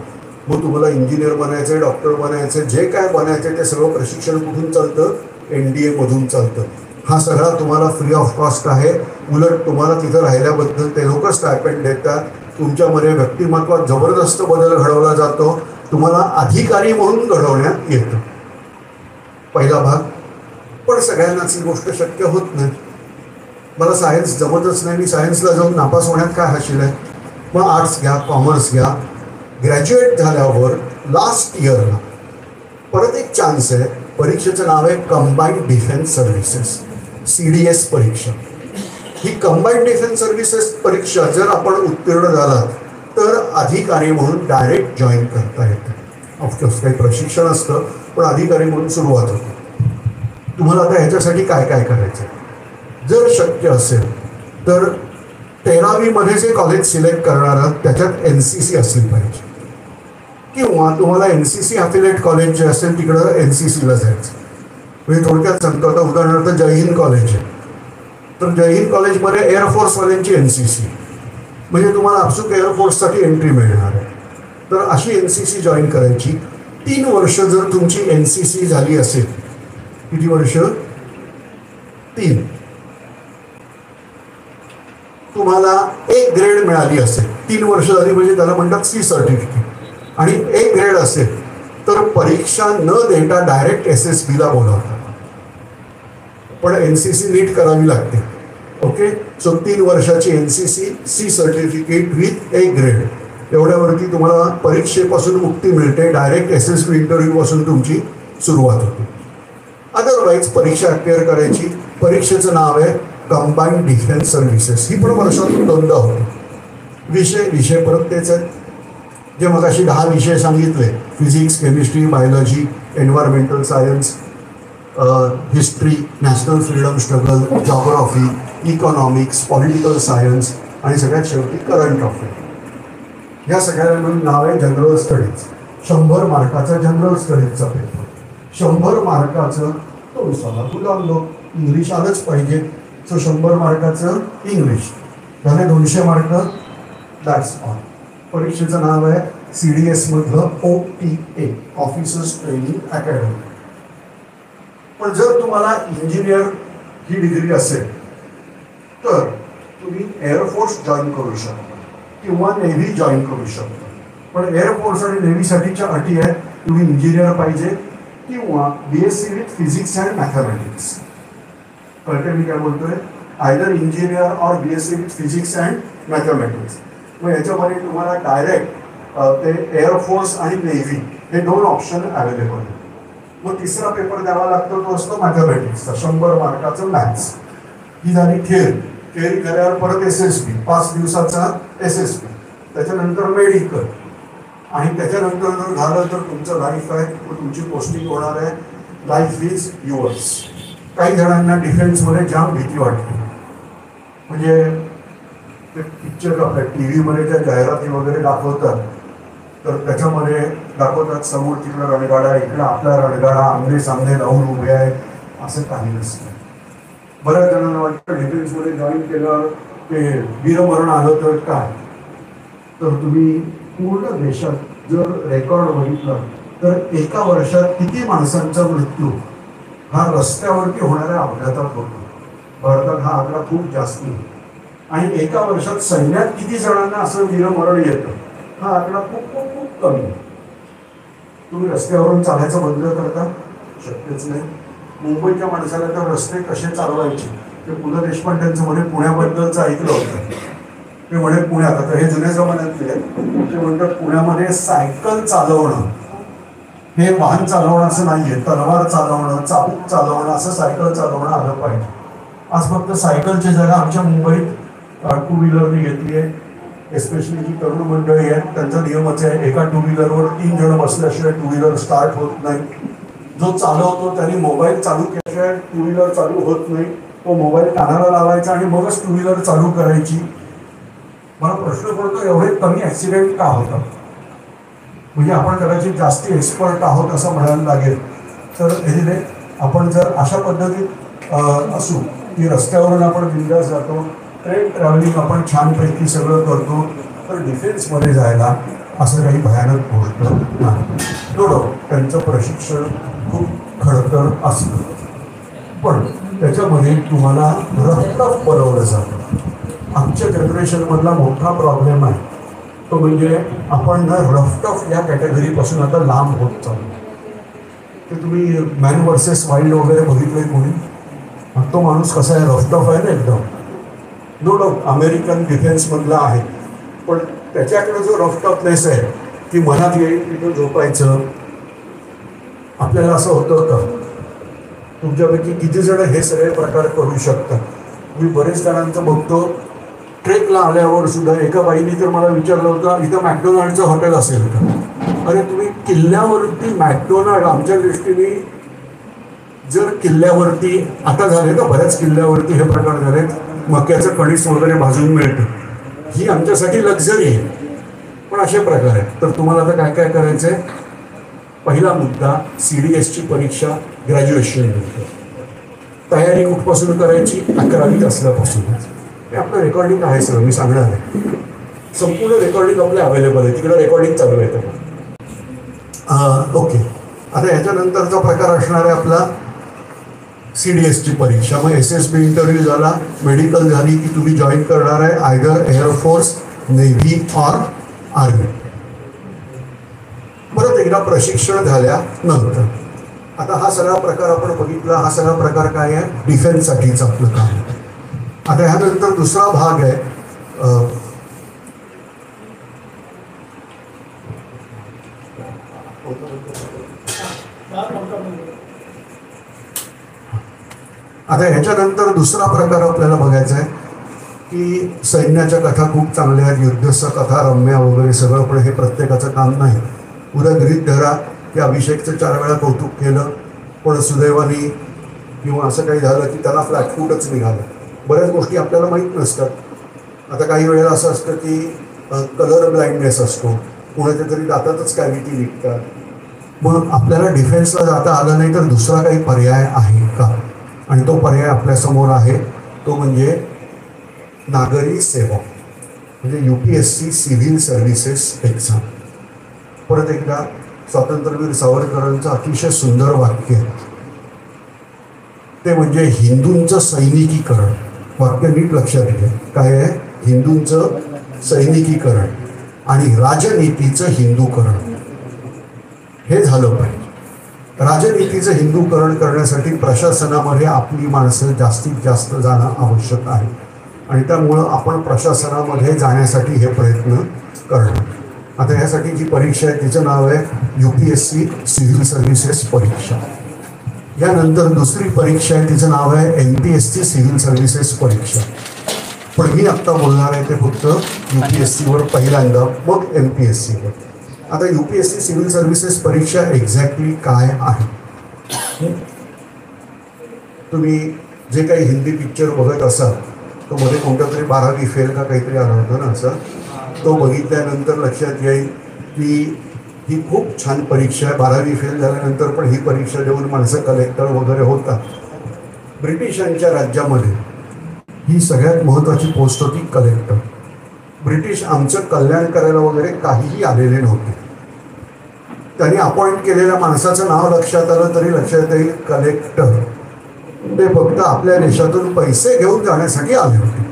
मग तुम्हाला इंजिनियर बनायचं, डॉक्टर बनायचं, जे काय बनायचं ते सगळं प्रशिक्षण कुठून चालतं, NDA मधून चालतं. हा सगळा तुम्हाला फ्री ऑफ कॉस्ट आहे. उलट तुम्हाला तिथं राहिल्याबद्दल ते लोक स्टायपेंड देतात. तुमच्यामध्ये व्यक्तिमत्वात जबरदस्त बदल घडवला जातो. तुम्हाला अधिकारी म्हणून घडवण्यात येतं. पहिला भाग. पण सगळ्यांनाच ही गोष्ट शक्य होत नाही. मला सायन्स जमतच नाही, मी सायन्सला जाऊन नापास होण्यात काय हाशील आहे. मग आर्ट्स घ्या, कॉमर्स घ्या. ग्रॅज्युएट झाल्यावर लास्ट इयरला परत एक चान्स आहे. परीक्षेचं नाव आहे कंबाईंड डिफेन्स सर्व्हिसेस, CDS परीक्षा. ही कंबाईंड डिफेन्स सर्व्हिसेस परीक्षा जर आपण उत्तीर्ण झालात तर अधिकारी म्हणून डायरेक्ट जॉईन करता येतं. ऑफकोर्स काही प्रशिक्षण असतं, पण अधिकारी म्हणून सुरुवात होते. तुम्हाला आता ह्याच्यासाठी काय काय करायचं, जर शक्य असेल तर 13वीमध्ये जे कॉलेज सिलेक्ट करणार आहात त्याच्यात NCC असली पाहिजे, किंवा तुम्हाला NCC अफिलेट कॉलेज जे असेल तिकडं NCCला जायचं. म्हणजे थोडक्यात सांगतो, आता उदाहरणार्थ जय हिंद कॉलेज आहे, तर जय हिंद कॉलेजमध्ये एअरफोर्सवाल्यांची NCC, म्हणजे तुम्हाला आपसूक एअरफोर्ससाठी एंट्री मिळणार आहे. तर अशी NCC जॉईन करायची. 3 वर्ष जर तुमची NCC झाली असेल, किती वर्ष, 3, तुम्हाला एक ग्रेड मिळाली असेल, 3 वर्ष झाली म्हणजे त्याला म्हणतात C सर्टिफिकेट, आणि एक ग्रेड असेल तर परीक्षा न देता डायरेक्ट SSBला बोलावतात. पण NCC नीट करावी लागते. ओके. सो 3 वर्षाची NCC, C certificate with A grade, एवढ्यावरती तुम्हाला परीक्षेपासून मुक्ती मिळते. डायरेक्ट SSB इंटरव्ह्यू पासून तुमची सुरुवात होते. अदरवाईज परीक्षा अपिअर करायची. परीक्षेचं नाव आहे कंबाईंड डिफेन्स सर्व्हिसेस. ही पण वर्षातून 2दा होते. विषय परत तेच आहेत जे मग अशी 10 विषय सांगितले, physics, chemistry, biology, environmental science, history, national freedom struggle, geography, economics, political science आणि सगळ्यात शेवटी करंट अफेअर. ह्या सगळ्याला मिळून नाव आहे जनरल स्टडीज. 100 मार्काचा जनरल स्टडीजचा पेपर. 100 मार्काचं तो विसरला बोलावलो, इंग्लिश आलंच पाहिजे. सो 100 मार्काचं इंग्लिश झाले. 200 मार्क, दॅट्स ऑल. परीक्षेचं नाव आहे CDS मधलं OTA, ऑफिसर्स ट्रेनिंग अकॅडमी. पण जर तुम्हाला इंजिनियर ही डिग्री असेल तर तुम्ही एअरफोर्स जॉईन करू शकता किंवा नेव्ही जॉईन करू शकता. पण एअरफोर्स आणि नेव्हीसाठीच्या अटी आहेत, तुम्ही इंजिनियर पाहिजे किंवा BSc with physics and mathematics. कळते मी काय बोलतोय, आयदर इंजिनियर और BSc with physics and mathematics. मग याच्यामध्ये तुम्हाला डायरेक्ट ते एअरफोर्स आणि नेव्ही हे 2 ऑप्शन अवेलेबल आहेत. मग तिसरा पेपर द्यावा लागतो, तो असतो मॅथमॅटिक्सचा. 100 मार्काचं मॅथ्स. ही झाली थिअरी झाल्यावर परत SSB, 5 दिवसाचा SSB, त्याच्यानंतर मेडिकल, आणि त्याच्यानंतर जर झालं तर तुमचं लाईफ आहे, तुमची पोस्टिंग होणार आहे. Life is yours. काही जणांना डिफेन्समध्ये जाम भीती वाटते. म्हणजे ते पिक्चर आपल्या टी व्हीमध्ये ज्या जाहिराती वगैरे दाखवतात तर त्याच्यामध्ये दाखवतात समोर तिकडं रणगाडा, इकडं आपला रणगाडा, आमने सामने लावून उभे आहे. असं काही नसतं. बऱ्याच जणांना वाटतं डिफेन्समध्ये जॉईन केलं ते वीरमरण आलं तर काय. तर तुम्ही पूर्ण देशात जर रेकॉर्ड बघितलं तर एका वर्षात किती माणसांचा मृत्यू हा रस्त्यावरती होणाऱ्या अपघातात होतो. भारतात हा आकडा खूप जास्त आहे. आणि एका वर्षात सैन्यात किती जणांना असं वीरमरण येतं हा आकडा खूप खूप खूप कमी. तुम्ही रस्त्यावरून चालायचं बंद करता, शक्यच नाही. मुंबईच्या माणसाला तर रस्ते कसे चालवायचे ते पु ल देशपांड्यांचं म्हणे पुण्याबद्दलचं ऐकलं होतं. ते म्हणे पुण्यात, आता हे जुन्या जमान्यातले ते म्हणतात पुण्यामध्ये सायकल चालवणं हे वाहन चालवणं असं नाहीये, तलवार चालवणं, चाबूक चालवणं असं सायकल चालवणं आलं पाहिजे. आज फक्त सायकलची जागा आमच्या मुंबईत टू व्हीलरने घेतली आहे. एस्पेशली जी तरुण मंडळी आहेत त्यांचा नियमच आहे, एका टू व्हीलरवर 3 जण बसल्याशिवाय टू व्हीलर स्टार्ट होत नाही. जो चालवतो त्यांनी मोबाईल चालू केल्याशिवाय टू व्हीलर चालू होत नाही. तो मोबाईल कानाला लावायचा आणि मगच टू व्हीलर चालू करायची. मला प्रश्न पडतो एवढे कमी ॲक्सिडेंट का होतात. म्हणजे आपण कदाचित जास्ती एक्सपर्ट आहोत असं म्हणायला लागेल. तर एनिवे आपण जर अशा पद्धतीत असू की रस्त्यावरून आपण बिंदास जातो, ट्रेन ट्रॅव्हलिंग आपण छानपैकी सगळं करतो, तर डिफेन्समध्ये जायला असं काही भयानक गोष्ट नाही. थोडं त्यांचं प्रशिक्षण खूप खडतर असतं, पण त्याच्यामध्ये तुम्हाला रफ्ताफ बनवलं जातं. आमच्या जनरेशनमधला मोठा प्रॉब्लेम आहे तो म्हणजे आपण ना रफ्ताफ या कॅटेगरीपासून आता लांब होत चाललो. ते तुम्ही मॅन वर्सेस वाईल्ड वगैरे बघितलंय कोणी. तो माणूस कसा आहे, रफ्ताफ आहे ना एकदम. नो डाऊट अमेरिकन डिफेन्समधला आहे, पण त्याच्याकडे जो रफ्ताफनेस आहे की मनात येईल तिथं झोपायचं. आपल्याला असं होतं का? तुमच्यापैकी किती जण हे सगळे प्रकार करू शकतात? मी बरेच जणांचं बघतो ट्रेकला आल्यावर सुद्धा. एका बाईने तर मला विचारलं होतं इथं मॅकडोनाल्डचं हॉटेल असेल का. अरे तुम्ही किल्ल्यावरती मॅकडोनाल्ड, आमच्या दृष्टीने जर किल्ल्यावरती आता झाले ना, बऱ्याच किल्ल्यावरती हे प्रकार झालेत, मक्याचं कणीस वगैरे भाजून मिळतं, ही आमच्यासाठी लक्झरी आहे. पण असे प्रकार आहेत. तर तुम्हाला आता काय काय करायचं आहे? पहिला मुद्दा CDSची परीक्षा ग्रॅज्युएशन नंतर. तयारी कुठपासून करायची? 11वीत असल्यापासूनच. हे आपलं रेकॉर्डिंग आहे सगळं, मी सांगणार आहे. संपूर्ण रेकॉर्डिंग आपलं अवेलेबल आहे, तिकडे रेकॉर्डिंग चालू आहे त्याला. ओके. आता याच्यानंतरचा प्रकार असणार आहे आपला CDSची परीक्षा. मग SSB इंटरव्ह्यू झाला, मेडिकल झाली की तुम्ही जॉईन करणार आहे either air force, navy or army. परत एकदा प्रशिक्षण झाल्यानंतर आता हा सगळा प्रकार आपण बघितला. हा सगळा प्रकार काय आहे? डिफेन्ससाठीच आपलं काम. आता ह्यानंतर दुसरा भाग आहे आता ह्याच्यानंतर दुसरा प्रकार आपल्याला बघायचा आहे की सैन्याच्या कथा खूप चांगल्या आहेत, युद्धस्थ कथा रम्या वगैरे सगळं, पण हे प्रत्येकाचं काम नाही. उद्या गृहीत धरा की अभिषेकचं 4 वेळा कौतुक केलं, पण सुदैवाने किंवा असं काही झालं की त्याला फ्लॅटफूटच निघालं. बऱ्याच गोष्टी आपल्याला माहीत नसतात. आता काही वेळेला असं असतं की कलर ब्लाइंडनेस असतो, कुणाच्या तरी दातातच कॅव्हिटी निघतात. मग आपल्याला डिफेन्सला जाता आलं नाही तर दुसरा काही पर्याय आहे का? आणि तो पर्याय आपल्यासमोर आहे, तो म्हणजे नागरी सेवा, म्हणजे UPSC सिव्हिल सर्व्हिसेस एक्झाम. परत एकदा स्वातंत्र्यवीर सावरकरांचं अतिशय सुंदर वाक्य, ते म्हणजे हिंदूंचं सैनिकीकरण. वाक्य नीट लक्षात घ्या. काय आहे? हिंदूंचं सैनिकीकरण आणि राजनीतीचं हिंदूकरण हे झालं पाहिजे. राजनीतीचं हिंदूकरण करण्यासाठी प्रशासनामध्ये आपली माणसं जास्तीत जास्त जाणं आवश्यक आहे आणि त्यामुळं आपण प्रशासनामध्ये जाण्यासाठी हे प्रयत्न करणार. आता यासाठी जी परीक्षा आहे तिचं नाव आहे UPSC सिव्हिल सर्व्हिसेस परीक्षा. यानंतर दुसरी परीक्षा आहे तिचं नाव आहे MPSC सिव्हिल सर्व्हिसेस परीक्षा. पण मी आत्ता बोलणार आहे ते फक्त UPSCवर पहिल्यांदा, मग MPSCवर. आता UPSC सिव्हिल सर्व्हिसेस परीक्षा एक्झॅक्टली काय आहे? तुम्ही जे काही हिंदी पिक्चर बघत असाल तो मध्ये कोणता तरी 12वी फेल का काहीतरी आला होता ना असा, तो बघितल्यानंतर लक्षात येईल की ही खूप छान परीक्षा आहे. 12वी फेल झाल्यानंतर पण ही परीक्षा देऊन माणसं कलेक्टर वगैरे होतात. ब्रिटिशांच्या राज्यामध्ये ही सगळ्यात महत्त्वाची पोस्ट होती, कलेक्टर. ब्रिटिश आमचं कल्याण करायला वगैरे काहीही आलेले नव्हते. त्यांनी अपॉइंट केलेल्या माणसाचं नाव लक्षात आलं तरी लक्षात येईल कलेक्टर. ते फक्त आपल्या देशातून पैसे घेऊन जाण्यासाठी आले होते.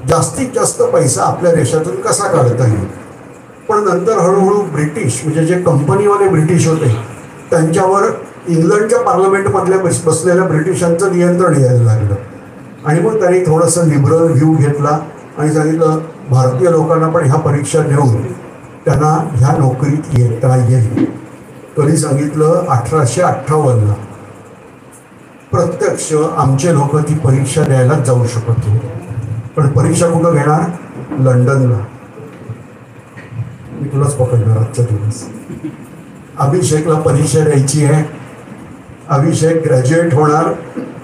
जास्तीत जास्त पैसा आपल्या देशातून कसा काढता येईल. पण नंतर हळूहळू ब्रिटिश म्हणजे जे कंपनीवाले ब्रिटिश होते त्यांच्यावर इंग्लंडच्या पार्लमेंटमधल्या बसलेल्या ब्रिटिशांचं नियंत्रण यायला लागलं. आणि मग त्यांनी थोडंसं लिबरल व्ह्यू घेतला आणि सांगितलं भारतीय लोकांना पण ह्या परीक्षा देऊन त्यांना ह्या नोकरीत येता येईल. तरी सांगितलं 1858ला प्रत्यक्ष आमचे लोक ती परीक्षा द्यायलाच जाऊ शकत नाही. पण परीक्षा कुठं घेणार? लंडनला. मी तुलाच पकडणार आजचा दिवस. अभिषेकला परीक्षा द्यायची आहे. अभिषेक ग्रॅज्युएट होणार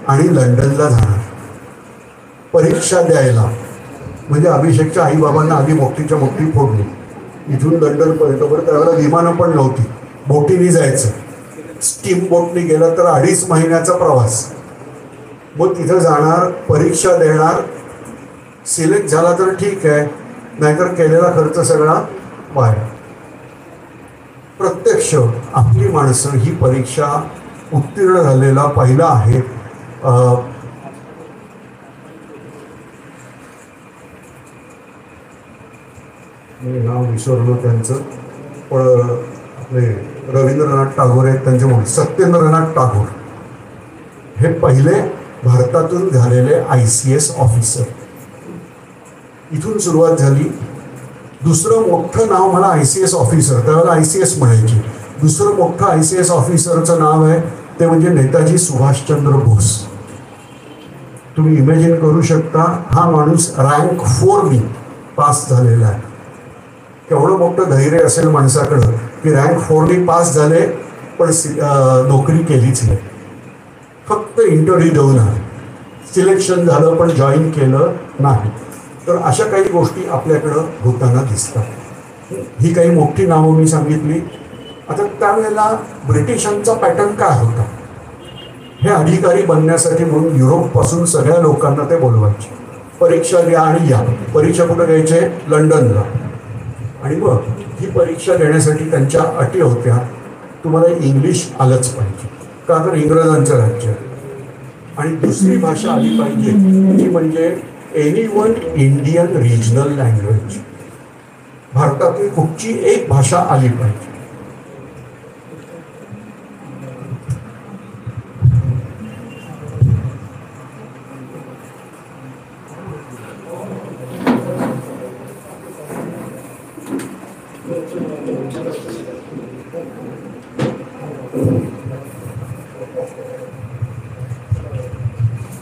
आणि लंडनला जाणार परीक्षा द्यायला. म्हणजे अभिषेकच्या आईबाबांना आधी मोठीच्या मोठी फोडली. इथून लंडनपर्यंत. बरं त्यावेळेला विमानं पण नव्हती, बोटीने जायचं. स्टीम बोटने गेलं तर 2.5 महिन्याचा प्रवास. मग तिथं जाणार, परीक्षा देणार. सिलेक्ट झाला तर ठीक आहे, नाहीतर केलेला खर्च सगळा वाया. प्रत्यक्ष आपली माणसं ही परीक्षा उत्तीर्ण झालेला पहिला आहे. मी नाव विसरलो त्यांचं, पण आपले रवींद्रनाथ टागोर आहेत त्यांचे मुलं, सत्येंद्रनाथ टागोर हे पहिले भारतातून झालेले ICS ऑफिसर. इथून सुरुवात झाली. दुसरं मोठं नाव मला ICS ऑफिसर, त्यावेळेला ICS म्हणायचे. दुसरं मोठं ICS ऑफिसरचं नाव आहे ते म्हणजे नेताजी सुभाषचंद्र बोस. तुम्ही इमॅजिन करू शकता, हा माणूस रँक 4 पास झालेला आहे. केवढं मोठं धैर्य असेल माणसाकडं की रँक 4 पास झाले पण नोकरी केलीच नाही. फक्त इंटरव्ह्यू देऊन आले, सिलेक्शन झालं पण जॉईन केलं नाही. तर अशा काही गोष्टी आपल्याकडं होताना दिसतात. ही काही मोठी नावं मी सांगितली. आता त्यावेळेला ब्रिटिशांचा पॅटर्न काय होता? हे अधिकारी बनण्यासाठी म्हणून युरोपपासून सगळ्या लोकांना ते बोलवायचे. परीक्षा द्या आणि या. परीक्षा कुठं द्यायचे? लंडनला. आणि मग ही परीक्षा देण्यासाठी त्यांच्या अटी होत्या, तुम्हाला इंग्लिश आलंच पाहिजे, का तर इंग्रजांचं राज्य. आणि दुसरी भाषा आली पाहिजे ती म्हणजे एनी इंडियन रिजनल लँग्वेज. भारतातील कुठची एक भाषा आली पाहिजे.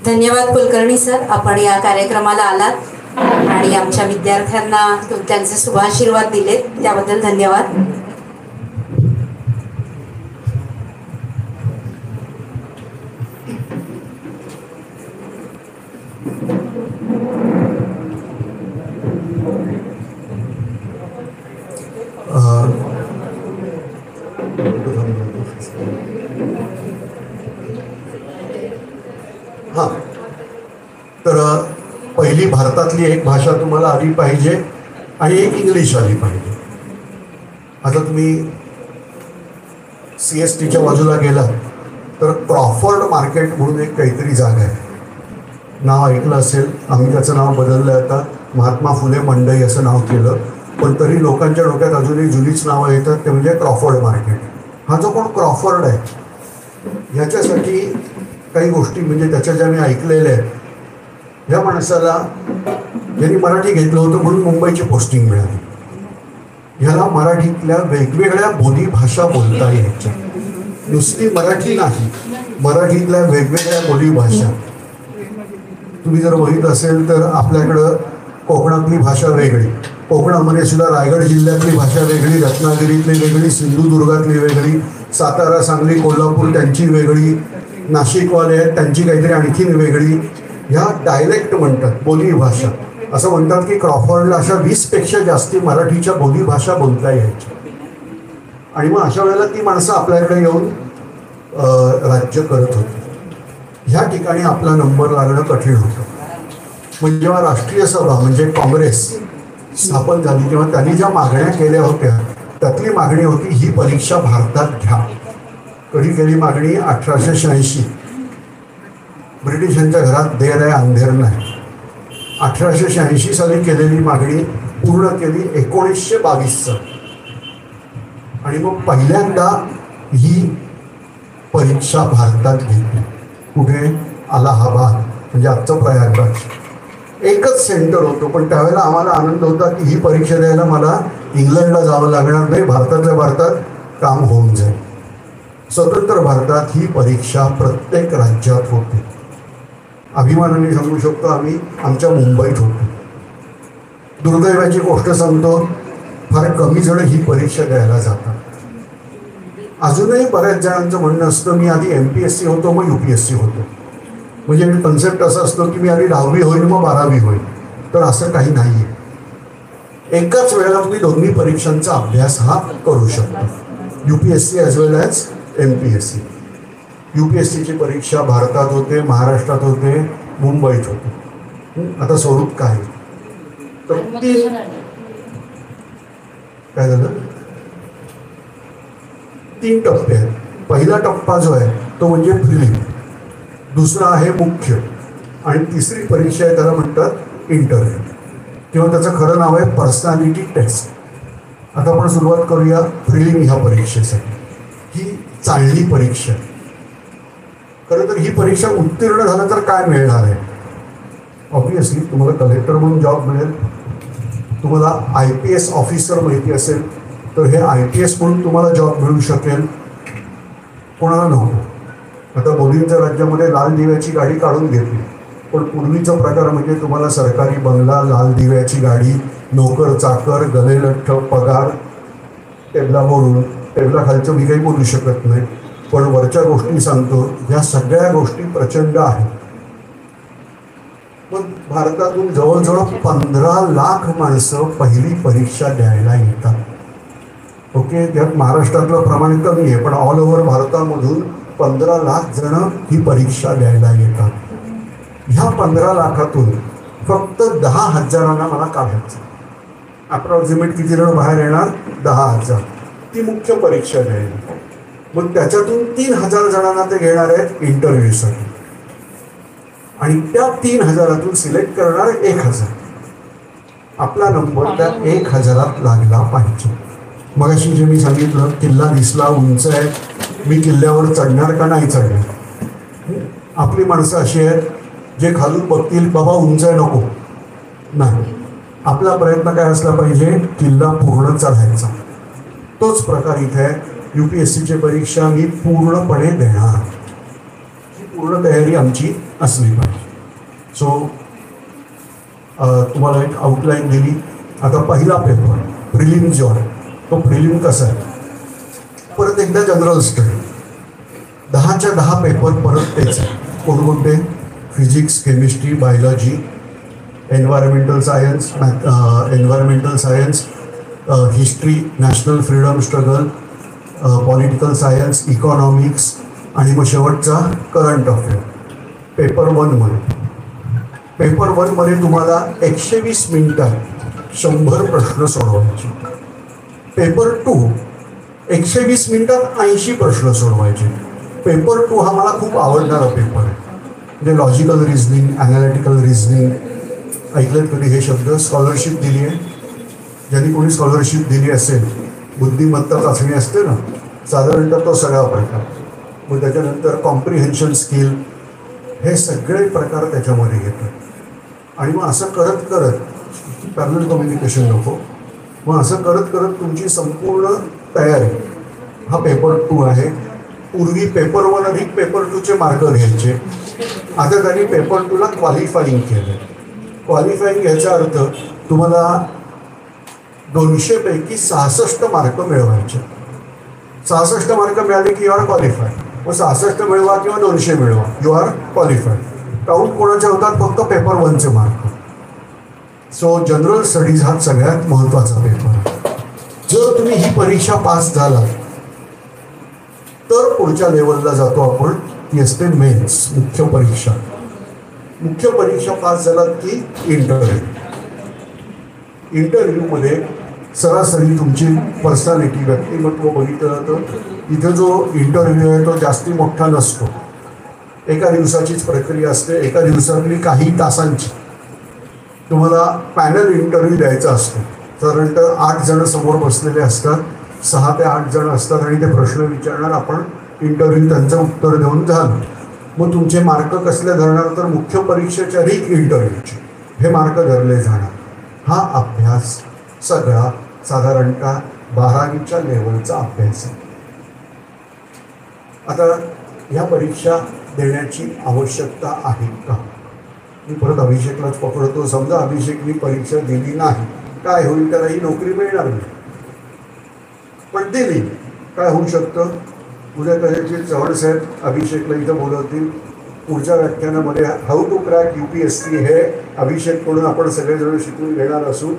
धन्यवाद कुलकर्णी सर, आपण या कार्यक्रमाला आलात आणि आमच्या विद्यार्थ्यांना त्यांचे शुभाशीर्वाद दिलेत त्याबद्दल धन्यवाद. हां, तर पहिली भारतातली एक भाषा तुम्हाला आली पाहिजे आणि एक इंग्लिश आली पाहिजे. आता तुम्ही CSTच्या बाजूला गेलात तर क्रॉफर्ड मार्केट म्हणून एक काहीतरी जागा आहे, नाव ऐकलं असेल. आम्ही त्याचं नाव बदललं आहे, आता महात्मा फुले मंडई असं नाव केलं. पण तरी लोकांच्या डोक्यात अजूनही जुनीच नावं येतात, ते म्हणजे क्रॉफर्ड मार्केट. हा जो कोण क्रॉफर्ड आहे ह्याच्यासाठी काही गोष्टी म्हणजे त्याच्या ज्या मी ऐकलेल्या आहेत. ह्या माणसाला ज्यांनी मराठी घेतलं होतं म्हणून मुंबईची पोस्टिंग मिळाली. ह्याला मराठीतल्या वेगवेगळ्या बोलीभाषा बोलता यायच्या. नुसती मराठी नाही, मराठीतल्या वेगवेगळ्या बोलीभाषा. तुम्ही जर बघितलं असेल तर आपल्याकडं कोकणातली भाषा वेगळी, कोकणामध्ये सुद्धा रायगड जिल्ह्यातली भाषा वेगळी, रत्नागिरीतली वेगळी, सिंधुदुर्गातली वेगळी, सातारा, सांगली, कोल्हापूर त्यांची वेगळी, नाशिकवाले आहेत त्यांची काहीतरी आणखीन वेगळी, ह्या डायलेक्ट म्हणतात, बोली भाषा. असं म्हणतात की क्रॉफर्डला अशा 20पेक्षा जास्ती मराठीच्या बोली भाषा बोलता यायच्या. आणि मग अशा वेळेला ती माणसं आपल्याकडे येऊन राज्य करत होती. ह्या ठिकाणी आपला नंबर लागणं कठीण होतं. म्हणजे जेव्हा राष्ट्रीय सभा म्हणजे काँग्रेस स्थापन झाली तेव्हा त्यांनी ज्या मागण्या केल्या होत्या त्यातली मागणी होती ही परीक्षा भारतात घ्या. कधी केली मागणी? 1886. ब्रिटिशांच्या घरात देर आहे अंधेर नाही. 1886 साली केलेली मागणी पूर्ण केली 1922 साली. आणि मग पहिल्यांदा ही परीक्षा भारतात घेतली. कुठे? अलाहाबाद, म्हणजे आजचं प्रयागराज. एकच सेंटर होतं, पण त्यावेळेला आम्हाला आनंद होता की ही परीक्षा द्यायला मला इंग्लंडला जावं लागणार नाही, भारतातल्या भारतात काम होऊन जाईल. स्वतंत्र भारतात ही परीक्षा प्रत्येक राज्यात होती. अभिमानाने सांगू शकतो आम्ही आमच्या मुंबईत होतो. दुर्दैवाची गोष्ट सांगतो, फार कमी जण ही परीक्षा द्यायला जातात. अजूनही बऱ्याच जणांचं म्हणणं असतं मी आधी MPSC होतो मग UPSC होतो. म्हणजे कन्सेप्ट असा असतो की मी आधी 10वी होईल मग 12वी होईल. तर असं काही नाही आहे. एकाच वेळेला तुम्ही दोन्ही परीक्षांचा अभ्यास हा करू शकता, UPSC ॲज वेल ॲज MPSC. UPSCची परीक्षा भारतात होते, महाराष्ट्रात होते, मुंबईत होते. आता स्वरूप काय? तर काय झालं? 3 टप्पे आहेत. पहिला टप्पा जो आहे तो म्हणजे प्रिलिम, दुसरा आहे मुख्य, आणि तिसरी परीक्षा आहे त्याला म्हणतात इंटरव्ह्यू, किंवा त्याचं खरं नाव आहे पर्सनॅलिटी टेस्ट. आता आपण सुरुवात करूया प्रिलिम ह्या परीक्षेसाठी. ही चांगली परीक्षा आहे. खरं तर ही परीक्षा उत्तीर्ण झालं तर काय मिळणार आहे? ऑब्विसली तुम्हाला कलेक्टर म्हणून जॉब मिळेल. तुम्हाला IPS ऑफिसर माहिती असेल तर हे IPS म्हणून तुम्हाला जॉब मिळू शकेल. कोणाला नको? आता मोदींच्या राज्यामध्ये लाल दिव्याची गाडी काढून घेतली, पण पूर्वीचा प्रकार म्हणजे तुम्हाला सरकारी बंगला, लाल दिव्याची गाडी, नोकर चाकर, गलेलठ्ठ पगार, टेबलावरून. टेबलाखालचं मी काही बोलू शकत नाही, पण वरच्या गोष्टी सांगतो. ह्या सगळ्या गोष्टी प्रचंड आहेत. मग भारतातून जवळजवळ 15 लाख माणसं पहिली परीक्षा द्यायला येतात. ओके, त्यात महाराष्ट्रातलं प्रमाण कमी आहे, पण ऑल ओव्हर भारतामधून 15 लाख जण ही परीक्षा द्यायला येतात. ह्या 15 लाखातून फक्त 10,000 मला काढायचं. अप्रॉक्सिमेट किती जण बाहेर येणार? 10,000. ती मुख्य परीक्षा द्यायला. मग त्याच्यातून 3,000 जणांना ते घेणार आहेत इंटरव्ह्यूसाठी, आणि त्या 3,000तून सिलेक्ट करणार 1,000. आपला नंबर त्या 1,000त लागला पाहिजे. मगाशी जे मी सांगितलं, किल्ला दिसला उंच आहे, मी किल्ल्यावर चढणार का नाही चढणार? आपली माणसं अशी आहेत जे खालून बघतील बाबा उंच आहे नको, नाही. आपला प्रयत्न काय असला पाहिजे? किल्ला पूर्ण चढायचा. तोच प्रकार इथे आहे. UPSCची परीक्षा मी पूर्णपणे देणार, पूर्ण तयारी आमची असली पाहिजे. सो तुम्हाला एक आउटलाईन दिली. आता पहिला पेपर प्रिलिम जो आहे तो प्रिलिम कसा आहे? परत एकदा जनरल स्टडी. 10च्या 10 पेपर परत तेच आहे. कोणकोणते? Physics, chemistry, biology, environmental science, history, national freedom struggle, political science, economics, आणि मग शेवटचा करंट अफेअर. पेपर 1 मध्ये तुम्हाला 120 मिनिटात 100 प्रश्न सोडवायचे. पेपर 2 120 मिनिटात 80 प्रश्न सोडवायचे. पेपर 2 हा मला खूप आवडणारा पेपर आहे. म्हणजे लॉजिकल रिझनिंग, ॲनालिटिकल रिझनिंग. ऐकलं कधी हे शब्द? स्कॉलरशिप दिली आहे. ज्यांनी कोणी स्कॉलरशिप दिली असेल, बुद्धिमत्ता चाचणी असते ना, साधारणतः तो सगळा प्रकार. मग त्याच्यानंतर कॉम्प्रिहेन्शन स्किल, हे सगळे प्रकार त्याच्यामध्ये येतात. आणि मग असं करत करत पॅरलल कम्युनिकेशन नको, मग असं करत करत तुमची संपूर्ण तयारी. हा पेपर 2 आहे. पूर्वी पेपर 1 अधिक पेपर 2चे मार्क घ्यायचे. आता त्यांनी पेपर 2ला क्वालिफाईंग केलं. क्वालिफाईंग याचा अर्थ तुम्हाला 200 पैकी 66 मार्क मिळवायचे. 66 मार्क मिळाले की यू आर क्वालिफाईड. मग 66 मिळवा किंवा 200 मिळवा, यू आर क्वालिफाईड. काउंट कोणाचे होतात? फक्त पेपर 1चे मार्क. सो जनरल स्टडीज हा सगळ्यात महत्त्वाचा पेपर आहे. जर तुम्ही ही परीक्षा पास झाला तर पुढच्या लेवलला जातो आपण, ती असते मेन्स, मुख्य परीक्षा. मुख्य परीक्षा पास झालात की इंटरव्ह्यू. इंटरव्ह्यूमध्ये सरासरी तुमची पर्सनॅलिटी, व्यक्तिमत्व बघितलं तर इथं जो इंटरव्ह्यू आहे तो जास्ती मोठा नसतो. एका दिवसाचीच प्रक्रिया असते, एका दिवसातली काही तासांची. तुम्हाला पॅनल इंटरव्ह्यू द्यायचा असतो. साधारणतः 8 जण समोर बसलेले असतात, 6 ते 8 जण असतात आणि ते प्रश्न विचारणार. आपण इंटरव्ह्यू त्यांचं उत्तर देऊन झालं. मग तुमचे मार्क कसले धरणार? तर मुख्य परीक्षेच्या इंटरव्ह्यूचे हे मार्क धरले जाणार. हा अभ्यास सगळा साधारणतः 12वीच्या लेवलचा अभ्यास आहे. आता ह्या परीक्षा देण्याची आवश्यकता आहे का? मी परत अभिषेकलाच पकडतो. समजा अभिषेकनी परीक्षा दिली नाही, काय होईल? त्याला ही नोकरी मिळणार नाही. पण दिली, काय होऊ शकतं? उद्या कदाचित चव्हाण साहेब अभिषेकला इथं बोलवतील. पुढच्या व्याख्यानामध्ये हाऊ टू क्रॅक UPSC हे अभिषेककडून आपण सगळेजण शिकून घेणार असून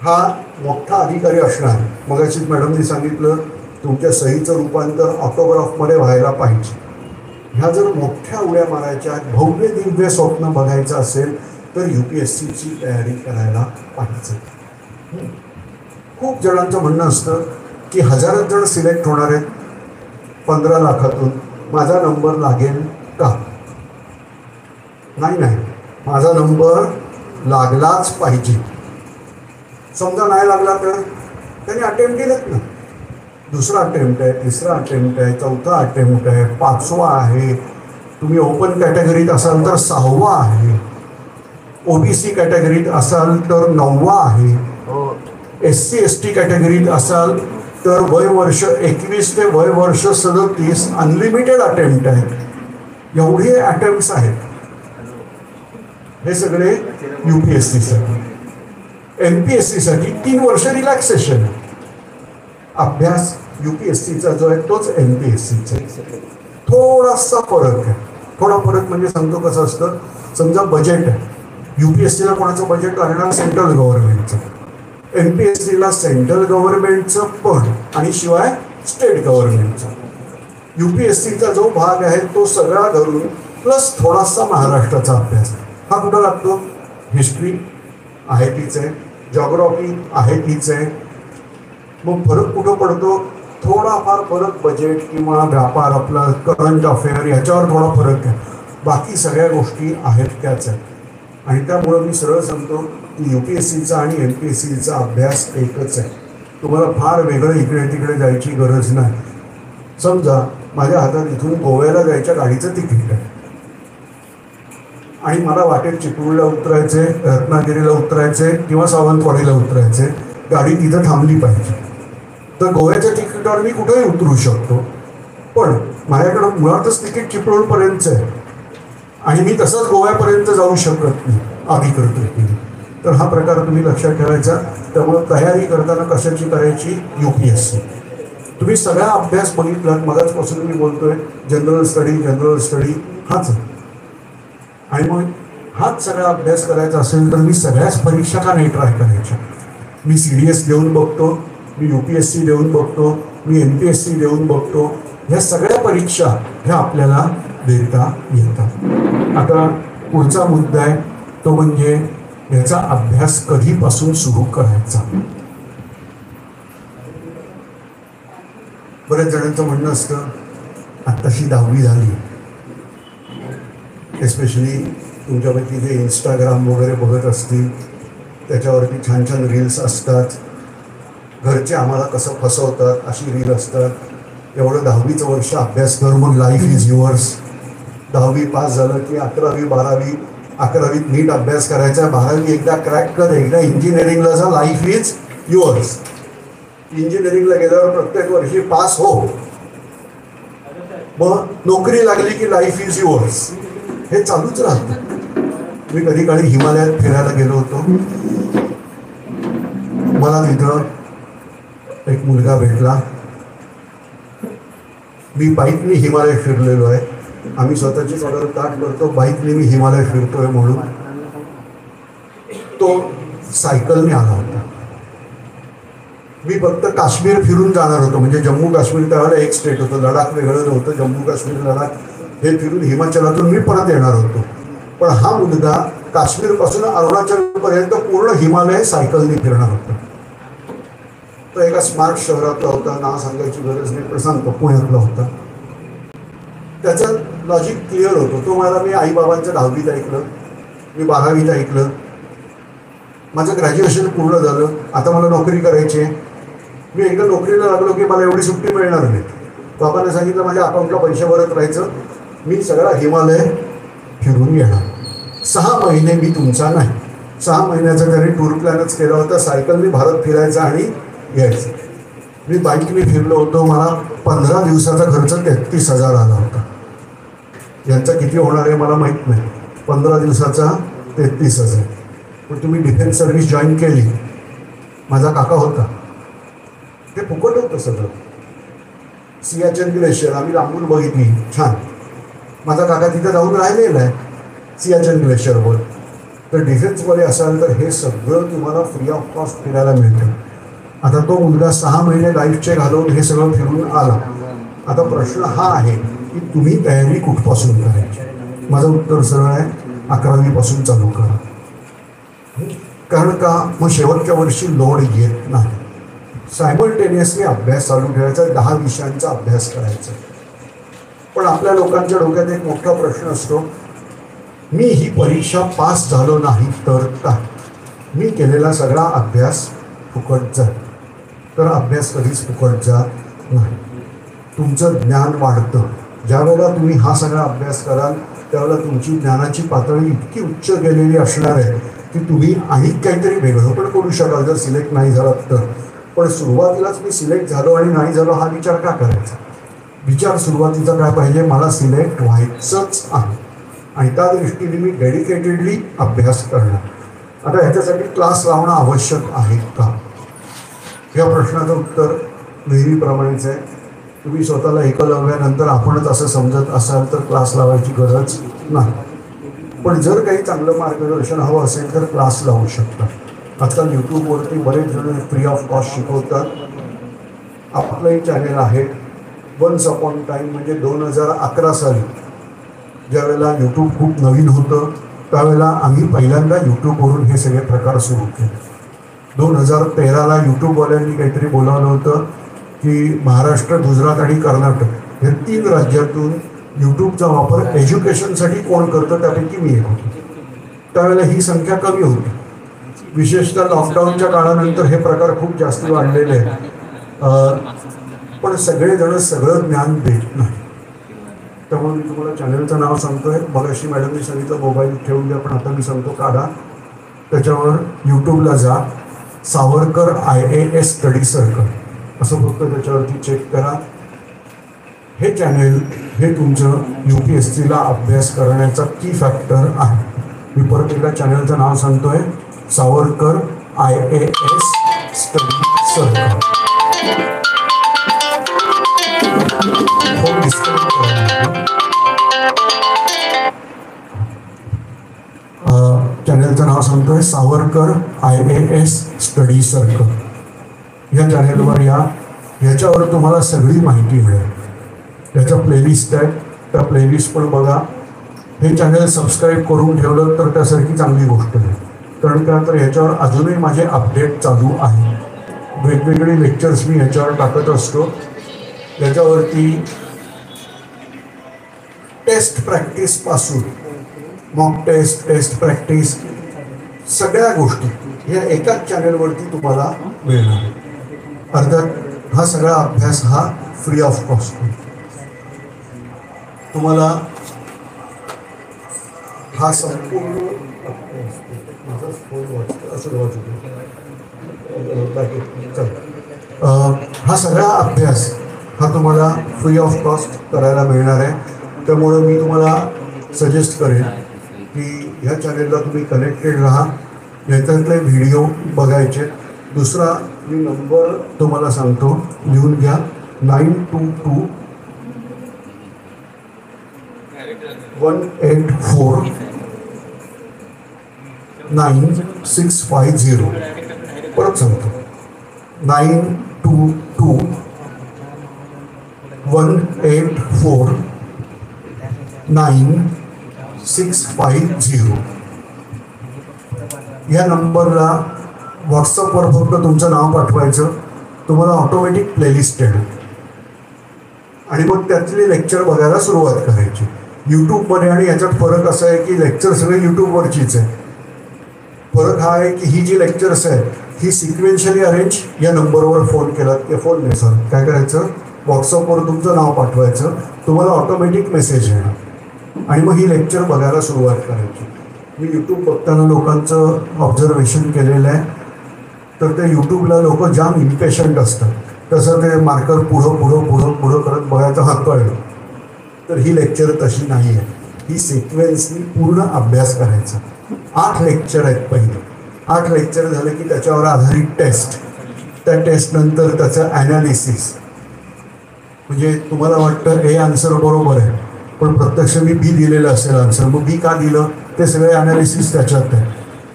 हा मोठा अधिकारी असणार. मगाशीच मॅडमनी सांगितलं तुमच्या सहीचं रूपांतर ऑटोग्राफमध्ये व्हायला पाहिजे. ह्या जर मोठ्या उड्या मारायच्या, भव्य दिव्य स्वप्न बघायचं असेल तर UPSCची तयारी करायला पाहिजे. खूप जणांचं म्हणणं असतं की हजारात जण सिलेक्ट होणार आहेत 15 लाखातून, माझा नंबर लागेल का? नाही, माझा नंबर लागलाच पाहिजे. समजा नाही लागला तर त्यांनी अटेम्प्ट केलेत ना. दुसरा अटेम्प्ट आहे, तिसरा अटेम्प्ट आहे, चौथा अटेम्प्ट आहे, 5वा आहे. तुम्ही ओपन कॅटेगरीत असाल तर 6वा आहे. OBC कॅटेगरीत असाल तर 9वा आहे. SC ST कॅटेगरीत असाल तर वयवर्ष 21 ते वयवर्ष 37 अनलिमिटेड अटेम्प्ट आहेत. एवढे अटेम्प्ट्स आहेत. हे सगळे UPSCसाठी. MPSCसाठी 3 वर्ष रिलॅक्सेशन. अभ्यास UPSCचा जो आहे तोच MPSCचा. थोडासा फरक आहे. थोडा फरक म्हणजे सांगतो कसं असतं. समजा बजेट आहे, UPSCला कोणाचं बजेट लागणार? सेंट्रल गव्हर्नमेंटचं. MPSCला सेंट्रल गव्हर्नमेंटचं पण आणि शिवाय स्टेट गव्हर्नमेंटचं. UPSCचा जो भाग आहे तो सगळा धरून प्लस थोडासा महाराष्ट्राचा अभ्यास. हा कुठं लागतो? हिस्ट्री आहे तीच आहे, जॉग्रॉफी आहे तीच आहे. मग फरक कुठं पडतो? थोडाफार फरक बजेट किंवा व्यापार, आपला करंट अफेअर याच्यावर थोडा फरक आहे. बाकी सगळ्या गोष्टी आहेत त्याच आहेत. आणि त्यामुळं मी सरळ सांगतो की UPSCचा आणि MPSCचा अभ्यास एकच आहे. तुम्हाला फार वेगळं इकडे तिकडे जायची गरज नाही. समजा माझ्या हातात इथून गोव्याला जायच्या गाडीचं तिकीट आहे आणि मला वाटेत चिपळूणला उतरायचे, रत्नागिरीला उतरायचे किंवा सावंतवाडीला उतरायचे. गाडी तिथं थांबली पाहिजे. तर गोव्याच्या तिकीटावर मी कुठेही उतरू शकतो. पण माझ्याकडं मुळातच तिकीट चिपळूणपर्यंतचं आहे आणि मी तसंच गोव्यापर्यंत जाऊ शकत नाही अधिकृत रीतीने. तर हा प्रकार तुम्ही लक्षात ठेवायचा. त्यामुळे तयारी करताना कशाची करायची? UPSC. तुम्ही सगळा अभ्यास बघितलात, मगाचपासून मी बोलतोय जनरल स्टडी हाच आहे. आणि मग हाच सगळा अभ्यास करायचा असेल तर मी सगळ्याच परीक्षा का नाही ट्राय करायच्या? मी CDS देऊन बघतो, मी UPSC देऊन बघतो, मी MPSC देऊन बघतो. ह्या सगळ्या परीक्षा ह्या आपल्याला देता येतात. आता पुढचा मुद्दा आहे तो म्हणजे याचा अभ्यास कधीपासून सुरू करायचा. बऱ्याच जणांचं म्हणणं असतं आत्ताशी 10वी झाली, एस्पेशली तुमच्यापैकी जे इंस्टाग्राम वगैरे बघत असतील त्याच्यावरती छान छान रील्स असतात. घरचे आम्हाला कसं फसवतात अशी रील असतात. एवढं 10वीचं वर्ष अभ्यास कर, मग लाईफ इज युअर्स. 10वी पास झालं की 11वी 12वी, 11वीत नीट अभ्यास करायचा, 12वी एकदा क्रॅक कर, एकदा इंजिनिअरिंगला जा, लाईफ इज युअर्स. इंजिनिअरिंगला गेल्यावर प्रत्येक वर्षी पास हो, मग नोकरी लागली की लाईफ इज युअर्स. हे चालूच राहतं. मी कधी काळी हिमालयात फिरायला गेलो होतो. मला तिथं एक मुलगा भेटला. मी बाईकने हिमालय फिरलेलो आहे. आम्ही स्वतःचीच ऑर्डर ताट करतो, बाईकने मी हिमालय फिरतोय म्हणून. तो सायकलने आला होता. मी फक्त काश्मीर फिरून जाणार होतो, म्हणजे जम्मू काश्मीर त्यावेळेला एक स्टेट होतं, लडाख वेगळं नव्हतं. जम्मू काश्मीर लडाख हे फिरून हिमाचलातून मी परत येणार होतो. पण हा मुलगा काश्मीरपासून अरुणाचलपर्यंत पूर्ण हिमालय सायकलने फिरणार होता. तो एका स्मार्ट शहरातला होता, नाव सांगायची गरज नाही, पण सांगतो पुण्यातला होता. त्याचं लॉजिक क्लिअर होतं. तो मला, मी आईबाबांचं 10वीत ऐकलं, मी 12वीत ऐकलं, माझं ग्रॅज्युएशन पूर्ण झालं, आता मला नोकरी करायची आहे. मी एकदा नोकरीला लागलो की मला एवढी सुट्टी मिळणार नाही. बाबांना सांगितलं माझ्या अकाउंटला पैसे भरत राहायचं, मी सगळा हिमालय फिरून येणार. 6 महिने मी तुमचा नाही. 6 महिन्याचा त्यांनी टूर प्लॅनच केला होता. सायकलने भारत फिरायचा आणि यायचं. मी बाईकने फिरलो होतो. मला 15 दिवसाचा खर्च 33,000 आला होता. यांचा किती होणार आहे मला माहीत नाही. 15 दिवसाचा 33,000. पण तुम्ही डिफेन्स सर्व्हिस जॉईन केली, माझा काका होता, ते फुकट होतं सगळं. सियाचन ग्लेशियर आम्ही लांबून बघितली, छान. माझा काका तिथे जाऊन राहिलेला आहे सियाचन ग्लेशियरवर. तर डिफेन्समध्ये असाल तर हे सगळं तुम्हाला फ्री ऑफ कॉस्ट फिरायला मिळतं. आता तो मुलगा 6 महिने लाईफचे घालवून हे सगळं फिरून आला. आता प्रश्न हा आहे की तुम्ही तयारी कुठपासून करायची. माझं उत्तर सरळ आहे, 11वीपासून चालू करा. कारण का, मग शेवटच्या वर्षी लोड येत नाही. सायमल्टेनियसली अभ्यास चालू ठेवायचा, 10 विषयांचा अभ्यास करायचा. पण आपल्या लोकांच्या डोक्यात एक मोठा प्रश्न असतो, मी ही परीक्षा पास झालो नाही तर काय, मी केलेला सगळा अभ्यास फुकट जाईल. तर अभ्यास कधीच फुकट जात नाही. तुमचं ज्ञान वाढतं. ज्या वेळेला तुम्ही हा सगळा अभ्यास कराल त्यावेळेला तुमची ज्ञानाची पातळी इतकी उच्च गेलेली असणार आहे की तुम्ही आणि काहीतरी वेगळं पण करू शकाल जर सिलेक्ट नाही झालात तर. पण सुरुवातीलाच मी सिलेक्ट झालो आणि नाही झालो हा विचार का करायचा. विचार सुरुवातीचा काय पाहिजे, मला सिलेक्ट व्हायचंच आहे आणि त्या दृष्टीने मी डेडिकेटेडली अभ्यास करणार. आता ह्याच्यासाठी क्लास लावणं आवश्यक आहे का, या प्रश्नाचं उत्तर नेहमीप्रमाणेच आहे. तुम्ही स्वतःला एकलव्यानंतर आपणच असं समजत असाल तर क्लास लावायची गरज नाही. पण जर काही चांगलं मार्गदर्शन हवं असेल तर क्लास लावू शकता. आजकाल यूट्यूबवरती बरेच जण फ्री ऑफ कॉस्ट शिकवतात. आपलंही चॅनेल आहे. वन्स अपॉन टाईम म्हणजे 2011 साली ज्यावेळेला यूट्यूब खूप नवीन होतं त्यावेळेला आम्ही पहिल्यांदा यूट्यूबवरून हे सगळे प्रकार सुरू केले. 2013ला यूट्यूबवाल्यांनी काहीतरी बोलावलं होतं की महाराष्ट्र, गुजरात आणि कर्नाटक हे 3 राज्यातून यूट्यूबचा वापर एज्युकेशनसाठी कोण करतं त्यापैकी मी एक होतो. त्यावेळेला ही संख्या कमी होती. विशेषतः लॉकडाऊनच्या काळानंतर हे प्रकार खूप जास्त वाढलेले आहेत. पण सगळेजण सगळं ज्ञान देत नाही. त्यामुळे मी तुम्हाला चॅनलचं नाव सांगतोय. मगाशी मॅडमने सांगितलं मोबाईल ठेवून द्या, पण आता मी सांगतो काढा. त्याच्यावर यूट्यूबला जा, सावरकर IAS स्टडी सर्कल असं फक्त त्याच्यावरती चेक करा. हे चॅनेल हे तुमचं UPSCला अभ्यास करण्याचा की फॅक्टर आहे. मी परत एकदा चॅनलचं नाव सांगतोय, सावरकर IAS स्टडी सर्कल. चॅनेलचं नाव सांगतोय, सावरकर IAS स्टडी सर्कल. या चॅनेलवर या. ह्याच्यावर तुम्हाला सगळी माहिती मिळेल. त्याच्या प्लेलिस्ट आहेत, त्या प्लेलिस्ट पण बघा. हे चॅनेल सबस्क्राईब करून ठेवलं तर त्यासारखी चांगली गोष्ट आहे. कारण का तर ह्याच्यावर अजूनही माझे अपडेट चालू आहे. वेगवेगळे लेक्चर्स मी ह्याच्यावर टाकत असतो. याच्यावरती टेस्ट प्रॅक्टिसपासून मॉक टेस्ट, टेस्ट प्रॅक्टिस, सगळ्या गोष्टी या एकाच चॅनेलवरती तुम्हाला मिळणार. अर्थात हा सगळा अभ्यास हा फ्री ऑफ कॉस्ट. तुम्हाला हा संपूर्ण हा सगळा अभ्यास हा तुम्हाला फ्री ऑफ कॉस्ट करायला मिळणार आहे. त्यामुळं मी तुम्हाला सजेस्ट करेन की ह्या चॅनेलला तुम्ही कनेक्टेड राहा. याच्यातले व्हिडिओ बघायचे. दुसरा मी नंबर तुम्हाला सांगतो, लिहून घ्या, 922 1849650. परत सांगतो, 922-184-9650. या नंबरला व्हॉट्सअपवर फक्त तुमचं नाव पाठवायचं, तुम्हाला ऑटोमॅटिक प्लेलिस्ट येणार आणि मग त्यातले लेक्चर बघायला सुरुवात करायची. यूट्यूबमध्ये आणि याच्यात फरक असा आहे की लेक्चर सगळे यूट्यूबवरचीच आहे. फरक हा आहे की ही जी लेक्चर्स आहे ही सिक्वेन्शियली अरेंज या नंबरवर फोन केला किंवा फोन नाही सर काय करायचं, व्हॉट्सअपवर तुमचं नाव पाठवायचं, तुम्हाला ऑटोमॅटिक मेसेज येणार आणि मग ही लेक्चर बघायला सुरुवात करायची. मी यूट्यूब बघताना लोकांचं ऑब्झर्वेशन केलेलं आहे, तर ते यूट्यूबला लोक जाम इम्पेशंट असतात. तसं ते मार्कर पुढं करत बघायचं हा कळलं. तर ही लेक्चर तशी नाही आहे, ही सिक्वेन्सनी पूर्ण अभ्यास करायचा. 8 लेक्चर आहेत. पहिले 8 लेक्चर झाले की त्याच्यावर आधारित टेस्ट, त्या टेस्टनंतर त्याचं ॲनालिसिस. म्हणजे तुम्हाला वाटतं हे आन्सर बरोबर आहे, पण प्रत्यक्ष मी बी दिलेलं असेल आन्सर, मग बी का दिलं ते सगळे ॲनालिसिस त्याच्यात आहे.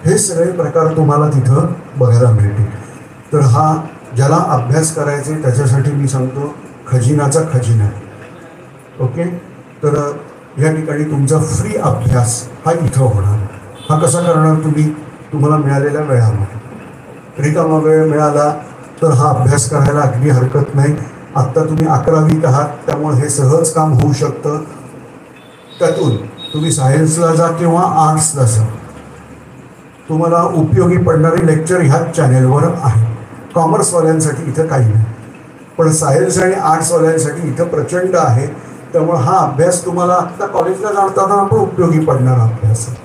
हे सगळे प्रकार तुम्हाला तिथं बघायला मिळतील. तर हा ज्याला अभ्यास करायचे त्याच्यासाठी मी सांगतो खजिनाचा खजिना आहे. ओके, तर या ठिकाणी तुमचा फ्री अभ्यास हा इथं होणार. हा कसा करणार तुम्ही, तुम्हाला मिळालेल्या वेळामध्ये रिकामा वेळ मिळाला तर हा अभ्यास करायला अगदी हरकत नाही. आत्ता तुम्ही 11वीत आहात त्यामुळे हे सहज काम होऊ शकतं. त्यातून तुम्ही सायन्सला जा किंवा आर्ट्सला जा, तुम्हाला उपयोगी पडणारे लेक्चर ह्याच चॅनेलवर आहे. कॉमर्सवाल्यांसाठी इथं काही नाही, पण सायन्स आणि आर्ट्सवाल्यांसाठी इथं प्रचंड आहे. त्यामुळे हा अभ्यास तुम्हाला आत्ता कॉलेजला जाताना पण उपयोगी पडणारा अभ्यास आहे.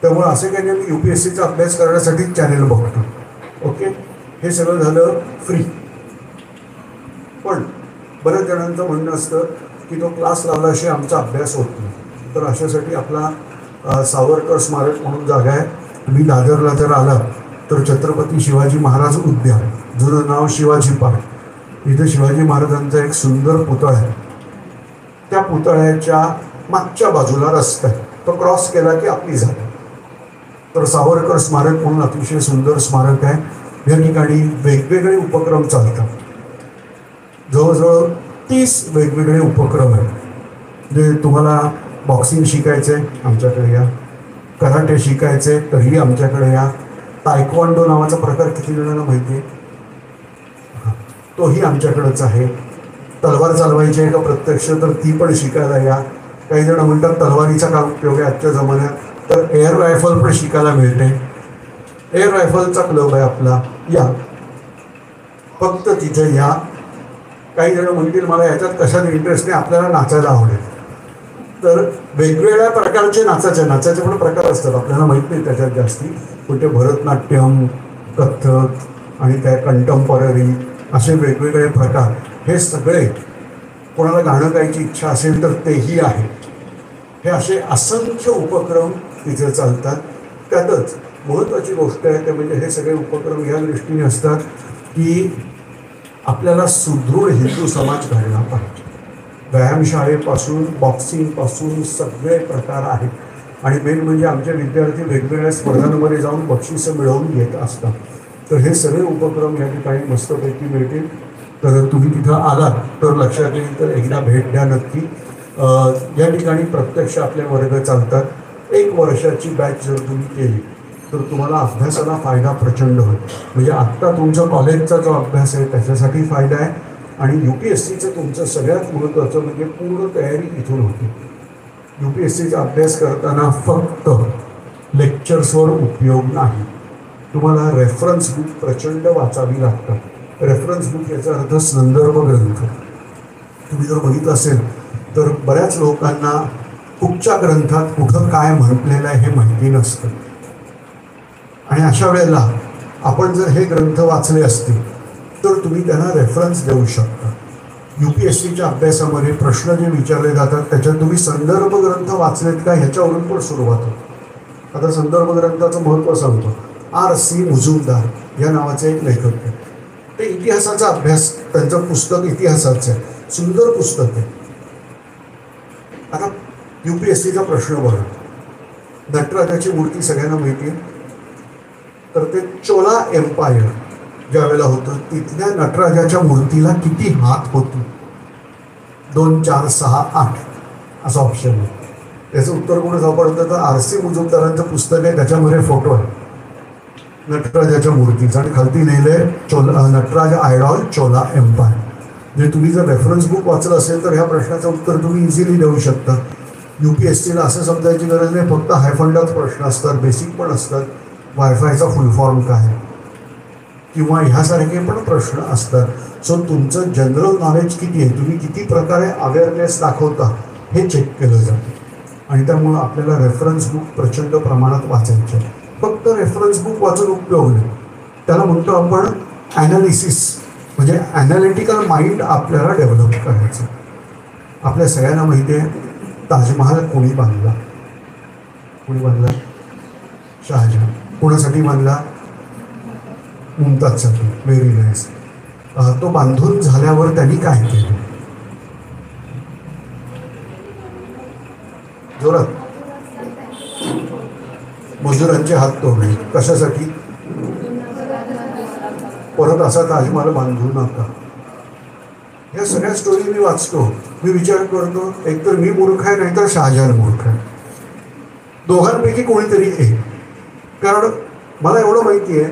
त्यामुळे असे काही नाही, मी UPSCचा अभ्यास करण्यासाठी चॅनेल बघतो. ओके, हे सगळं झालं फ्री. पण बऱ्याच जणांचं म्हणणं असतं की तो क्लास लावल्याशिवाय आमचा अभ्यास होत नाही. तर अशासाठी आपला सावरकर स्मारक म्हणून जागा आहे. तुम्ही दादरला जर आला तर छत्रपती शिवाजी महाराज उद्यान, जुनं नाव शिवाजी पार्क, इथे शिवाजी महाराजांचा एक सुंदर पुतळा आहे. त्या पुतळ्याच्या मागच्या बाजूला रस्ता आहे, तो क्रॉस केला की आपली झाली. तर सावरकर स्मारक म्हणून अतिशय सुंदर स्मारक आहे. या ठिकाणी वेगवेगळे उपक्रम चालतात. जवळजवळ 30 वेगवेगळे उपक्रम आहेत. जे तुम्हाला बॉक्सिंग शिकायचं आहे आमच्याकडे या, कराटे शिकायचे तरीही आमच्याकडे या, तायक्वांडो नावाचा प्रकार किती जणांना माहिती आहे, तोही आमच्याकडंच आहे. तलवार चालवायची आहे का प्रत्यक्ष, तर ती पण शिकायला या. काही जण म्हणतात तलवारीचा काय उपयोग आहे आजच्या जमान्यात, तर एअर रायफल पण शिकायला मिळते. एअर रायफलचा क्लब आहे आपला, या फक्त तिथे या. काही जण म्हणतील मला याच्यात कशात इंटरेस्ट नाही, आपल्याला नाचायला आवडेल. तर वेगवेगळ्या प्रकारचे नाचाचे पण प्रकार असतात, आपल्याला माहीत नाही त्याच्यात जास्ती, कुठे भरतनाट्यम, कथ्थक आणि काय कंटेम्पररी असे वेगवेगळे प्रकार. हे सगळे कोणाला गाणं गायची इच्छा असेल तर तेही आहे. हे असे असंख्य उपक्रम तिथे चालतात. त्यातच महत्त्वाची गोष्ट आहे ते म्हणजे हे सगळे उपक्रम या दृष्टीने असतात की आपल्याला सुदृढ हिंदू समाज घडला पाहिजे. व्यायामशाळेपासून बॉक्सिंगपासून सगळे प्रकार आहेत. आणि मेन म्हणजे आमचे विद्यार्थी वेगवेगळ्या स्पर्धांमध्ये जाऊन बक्षिसं मिळवून घेत असतात. तर हे सगळे उपक्रम या ठिकाणी मस्तपैकी मिळतील. तर तुम्ही तिथं आलात तर लक्षात येईल, तर एकदा भेट द्या नक्की. या ठिकाणी प्रत्यक्ष आपले वर्ग चालतात. 1 वर्षाची बॅच जर तुम्ही केली तर तुम्हाला अभ्यासाला फायदा प्रचंड होईल. म्हणजे आत्ता तुमचा कॉलेजचा जो अभ्यास आहे त्याच्यासाठी फायदा आहे. आणि UPSCचं तुमचं सगळ्यात महत्त्वाचं म्हणजे पूर्ण तयारी इथून होती. UPSCचा अभ्यास करताना फक्त लेक्चर्सवर उपयोग नाही, तुम्हाला रेफरन्स बुक प्रचंड वाचावी लागतात. रेफरन्स बुक याचा अर्थ संदर्भ ग्रंथ. तुम्ही जर बघितलं असेल तर बऱ्याच लोकांना कुठच्या ग्रंथात कुठं काय म्हटलेलं आहे हे माहिती नसतं. आणि अशा वेळेला आपण जर हे ग्रंथ वाचले असतील तर तुम्ही त्यांना रेफरन्स देऊ शकता. UPSCच्या अभ्यासामध्ये प्रश्न जे विचारले जातात त्याच्यात तुम्ही संदर्भ ग्रंथ वाचलेत का ह्याच्यावरून पण सुरुवात होते. आता संदर्भ ग्रंथाचं महत्त्व सांगतो. R.C. मुजुमदार या नावाचे एक लेखक आहेत. ते इतिहासाचा अभ्यास, त्यांचं पुस्तक इतिहासाचं आहे, सुंदर पुस्तक आहे. आता UPSCचा प्रश्न बघा. नटराजाची मूर्ती सगळ्यांना माहिती आहे. तर ते चोला एम्पायर ज्या वेळेला होतं तिथल्या नटराजाच्या मूर्तीला किती हात होते? 2, 4, 6, 8 असं ऑप्शन आहे. त्याचं उत्तर कोण सापडतं तर RC मुजुमदारांचं पुस्तक आहे, त्याच्यामध्ये फोटो आहे नटराजाच्या मूर्तीचा आणि खालती लिहिलंय चोला नटराज आयडॉल चोला एम्पायर. म्हणजे तुम्ही जर रेफरन्स बुक वाचलं असेल तर ह्या प्रश्नाचं उत्तर तुम्ही इझिली देऊ शकता. UPSCला असं समजायची गरज नाही, फक्त हायफंडाच प्रश्न असतात, बेसिक पण असतात. वायफायचा फुल फॉर्म काय किंवा ह्यासारखे पण प्रश्न असतात. सो तुमचं जनरल नॉलेज किती आहे, तुम्ही किती प्रकारे अवेअरनेस दाखवता हे चेक केलं जातं. आणि त्यामुळं आपल्याला रेफरन्स बुक प्रचंड प्रमाणात वाचायचे. फक्त रेफरन्स बुक वाचून उपयोग नाही, त्याला म्हणतो आपण ॲनालिसिस, म्हणजे ॲनालिटिकल माइंड आपल्याला डेव्हलप करायचं. आपल्या सगळ्यांना माहिती आहे ताजमहाल कोणी बांधला? कोणी बांधला? शहाजहान. कोणासाठी बांधला? मुमताजसाठी. Very nice. तो बांधून झाल्यावर त्यांनी काय केलं? जोरात. मजुरांचे हात तोडले. कशासाठी? परत असा ताजमहाल बांधू नका. या सगळ्या स्टोरी मी वाचतो, मी विचार करतो एकतर मी मूर्ख आहे नाहीतर शहाजहान मूर्ख आहे. दोघांपैकी कोणीतरी एक. कारण मला एवढं माहिती आहे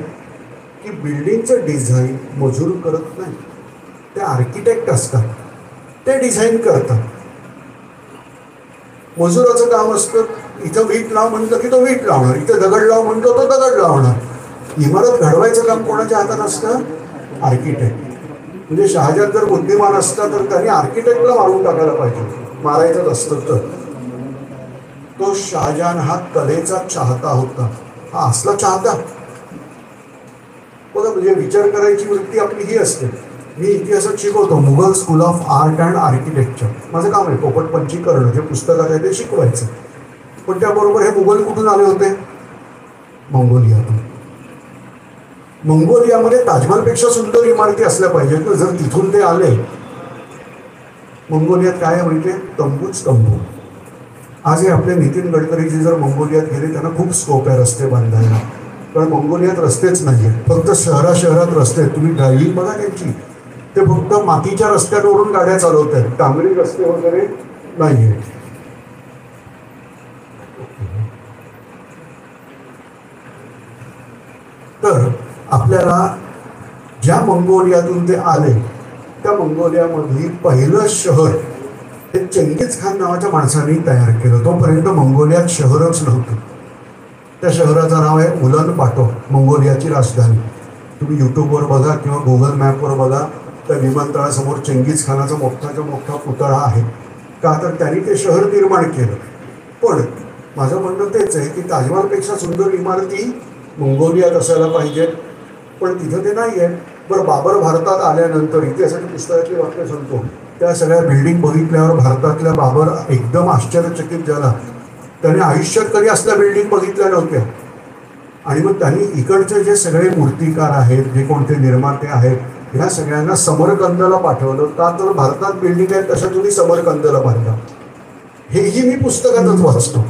की बिल्डिंगचं डिझाईन मजूर करत नाही, ते आर्किटेक्ट असतात, ते डिझाईन करतात. मजुराचं काम असतं इथं वीट लाव म्हणलं की तो वीट लावणार, इथं दगड लाव म्हणतो तो दगड लावणार. इमारत घडवायचं काम कोणाच्या हातात असतं? आर्किटेक्ट. म्हणजे शहाजहान जर बुद्धिमान असता तर त्यांनी आर्किटेक्टला मारून टाकायला पाहिजे, मारायचंच असतं तर. तो शहाजहान हा कलेचा चाहता होता. हा असला चाहता बघा, म्हणजे विचार करायची वृत्ती आपली ही असते. मी इतिहासात शिकवतो, Mughal school of art and architecture माझं काम आहे. पोपटपंची करणं, जे पुस्तकात आहे ते शिकवायचं. पण त्याबरोबर हे मुघल कुठून आले होते? मंगोलियातून. मंगोलियामध्ये ताजमहालपेक्षा सुंदर इमारती असल्या पाहिजेत ना. जर तिथून ते आले, मंगोलियात काय आहे माहिती आहे? तंबूच तंबू. आज हे आपले नितीन गडकरीजी जर मंगोलियात गेले, त्यांना खूप स्कोप आहे रस्ते बांधायला. कारण मंगोलियात रस्तेच नाही आहेत, फक्त शहरात रस्ते आहेत. तुम्ही ड्रायव्हिंग बघा त्यांची, ते फक्त मातीच्या रस्त्यांवरून गाड्या चालवत आहेत, डांबरी रस्ते वगैरे नाही आहेत. तर आपल्याला ज्या मंगोलियातून ते आले त्या मंगोलियामधली पहिलं शहर हे चंगीज खान नावाच्या माणसाने तयार केलं. तोपर्यंत मंगोलियात शहरच नव्हतं. त्या शहराचं नाव आहे उलन बाटो, मंगोलियाची राजधानी. तुम्ही यूट्यूबवर बघा किंवा गुगल मॅपवर बघा, त्या विमानतळासमोर चंगीज खानाचा मोठाच्या मोठा पुतळा आहे. का तर त्यांनी ते शहर निर्माण केलं. पण माझं म्हणणं तेच आहे की ताजमहालपेक्षा सुंदर इमारती मंगोलियात असायला पाहिजेत, पण तिथं ते नाही आहे. बरं, बाबर भारतात आल्यानंतर इतिहासाच्या पुस्तकातली वाक्य सांगतो, त्या सगळ्या बिल्डिंग बघितल्यावर भारतातल्या बाबर एकदम आश्चर्यचकित झाला. त्याने आयुष्यात कधी असल्या बिल्डिंग बघितल्या नव्हत्या. आणि मग त्यांनी इकडचे जे सगळे मूर्तिकार आहेत, जे कोणते निर्माते आहेत, ह्या सगळ्यांना समरकंदला पाठवलं. का तर भारतात बिल्डिंग आहेत तशा तुम्ही समरकंदला बांधा. हेही मी पुस्तकातच वाचतो.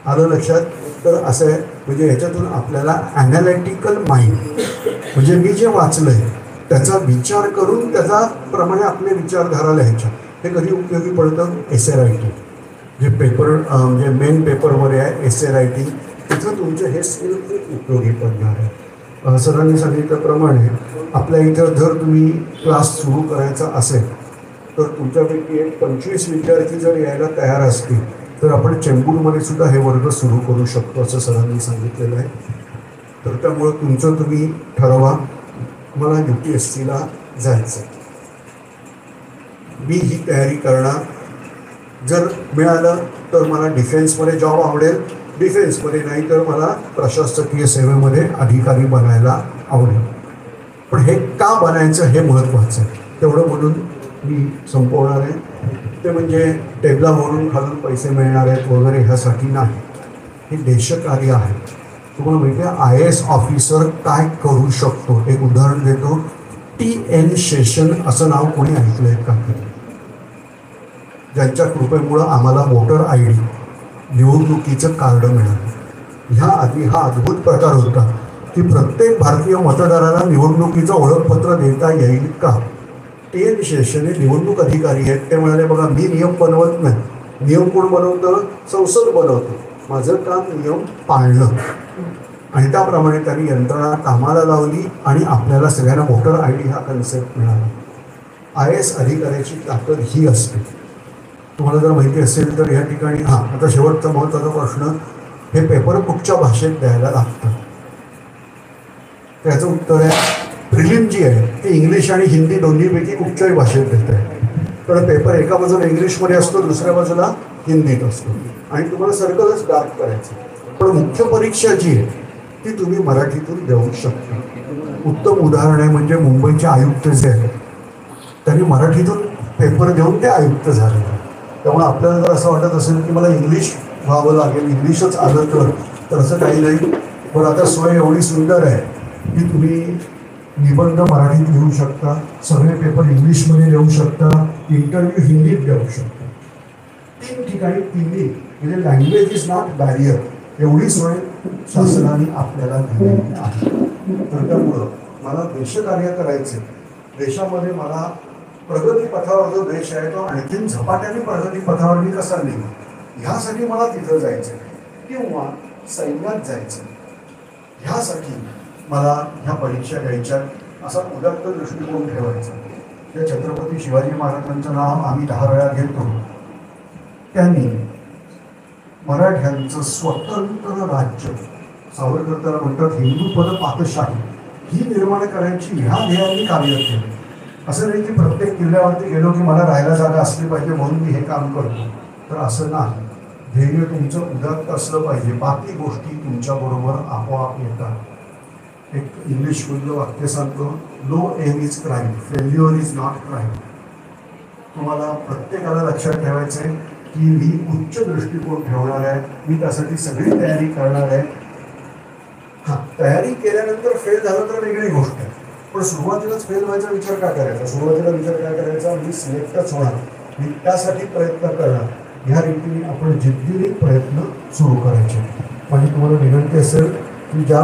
आलं लक्षात? तर असं आहे, म्हणजे ह्याच्यातून आपल्याला ॲनालिटिकल माइंड, म्हणजे मी जे वाचलंय त्याचा विचार करून त्याच्याप्रमाणे आपले विचारधारा लिहायच्या. हे कधी उपयोगी पडतं? एसे रायटिंग, जे पेपर म्हणजे मेन पेपरमध्ये आहे एसे रायटिंग, तिथं तुमचे हे स्किल खूप उपयोगी पडणार आहे. सरांनी सांगितल्याप्रमाणे आपल्या इथं जर तुम्ही क्लास सुरू करायचा असेल तर तुमच्यापैकी एक 25 विद्यार्थी जर यायला तयार असतील तर आपण चेंबूरमध्ये सुद्धा हे वर्ग सुरू करू शकतो असं सरांनी सांगितलेलं आहे. तर त्यामुळं तुमचं तुम्ही ठरवा, मला UPSCला जायचं, मी ही तयारी करणार. जर मिळालं तर मला डिफेन्समध्ये जॉब आवडेल, डिफेन्समध्ये नाही तर मला प्रशासकीय सेवेमध्ये अधिकारी बनायला आवडेल. पण हे का बनायचं हे महत्त्वाचं आहे. तेवढं म्हणून मी संपवणार आहे. ते म्हणजे टेबलावरून खालून पैसे मिळणार आहेत वगैरे ह्यासाठी नाही. हे देशकार्य आहे. तुम्हाला माहिती आहे IAS ऑफिसर काय करू शकतो? एक उदाहरण देतो. TN शेषन असं नाव कोणी ऐकलंय का? ज्यांच्या कृपेमुळं आम्हाला वोटर आय डी निवडणुकीचं कार्ड मिळालं. ह्या आधी हा अद्भुत प्रकार होता की प्रत्येक भारतीय मतदाराला निवडणुकीचं ओळखपत्र देता येईल का. टी.एन. शेषने निवडणूक अधिकारी आहेत, ते म्हणाले बघा मी नियम बनवत नाही, नियम कोण बनवतं, संसद बनवतो, माझं काम नियम पाळणं. आणि त्याप्रमाणे त्यांनी यंत्रणा कामाला लावली आणि आपल्याला सगळ्यांना वोटर आय डी हा कन्सेप्ट मिळाला. IAS अधिकाऱ्याची ताकद ही असते. तुम्हाला जर माहिती असेल तर या ठिकाणी आता शेवटचा महत्त्वाचा प्रश्न, हे पेपर कुठच्या भाषेत द्यायला लागतं. त्याचं उत्तर आहे प्रिलिम जी आहे ती इंग्लिश आणि हिंदी दोन्हीपैकी कुठच्याही भाषेत देत आहे. तर पेपर एका बाजूला इंग्लिशमध्ये असतो, दुसऱ्या बाजूला हिंदीत असतो आणि तुम्हाला सर्कलच डार्क करायचं. पण मुख्य परीक्षा जी आहे ती तुम्ही मराठीतून देऊ शकता. उत्तम उदाहरण आहे म्हणजे मुंबईचे आयुक्त जे आहेत त्यांनी मराठीतून पेपर देऊन ते आयुक्त झाले. त्यामुळे आपल्याला जर असं वाटत असेल की मला इंग्लिश व्हावं लागेल, इंग्लिशच आलं तर असं काही नाही. पण आता सोय एवढी सुंदर आहे की तुम्ही निबंध मराठीत लिहू शकता, सगळे पेपर इंग्लिशमध्ये लिहू शकता, इंटरव्ह्यू हिंदीत देऊ शकता. 3 ठिकाणी तिन्ही म्हणजे लँग्वेज इज नॉट बॅरियर, एवढी सोय शासनाने आपल्याला दिलेली आहे. तर त्यामुळं मला देशकार्य करायचे, देशामध्ये मला प्रगतीपथावर जो देश आहे तो आणखीन झपाट्याने प्रगतीपथावर मी कसा नेईल, ह्यासाठी मला तिथं जायचं किंवा सैन्यात जायचं, ह्यासाठी मला ह्या परीक्षा घ्यायच्या, असा उदात्त दृष्टिकोन ठेवायचा. त्या छत्रपती शिवाजी महाराजांचं नाव आम्ही 10 वेळा घेतो. त्यांनी मराठ्यांचं स्वतंत्र राज्य, सावरकर त्याला म्हणतात हिंदू पद पातशाही, ही निर्माण करायची ह्या ध्येयाने कार्य केलं. असं नाही की प्रत्येक किल्ल्यावरती गेलो की मला राहायला जागा असली पाहिजे म्हणून मी हे काम करतो, तर असं नाही. ध्येय तुमचं उदात्त असलं पाहिजे, बाकी गोष्टी तुमच्याबरोबर आपोआप येतात. एक इंग्लिश मधलं वाक्य सांगतो, no aim is crime, failure is not crime. तुम्हाला प्रत्येकाला लक्षात ठेवायचं आहे की मी उच्च दृष्टिकोन ठेवणार आहे, मी त्यासाठी सगळी तयारी करणार आहे. तयारी केल्यानंतर फेल झालं तर वेगळी गोष्ट आहे, पण सुरुवातीलाच फेल व्हायचा विचार काय करायचा, सुरुवातीला विचार काय करायचा, मी सिलेक्टच होणार, मी त्यासाठी प्रयत्न करणार, ह्या रीतीने आपण जिद्दीने प्रयत्न सुरू करायचे. माझी तुम्हाला विनंती असेल की ज्या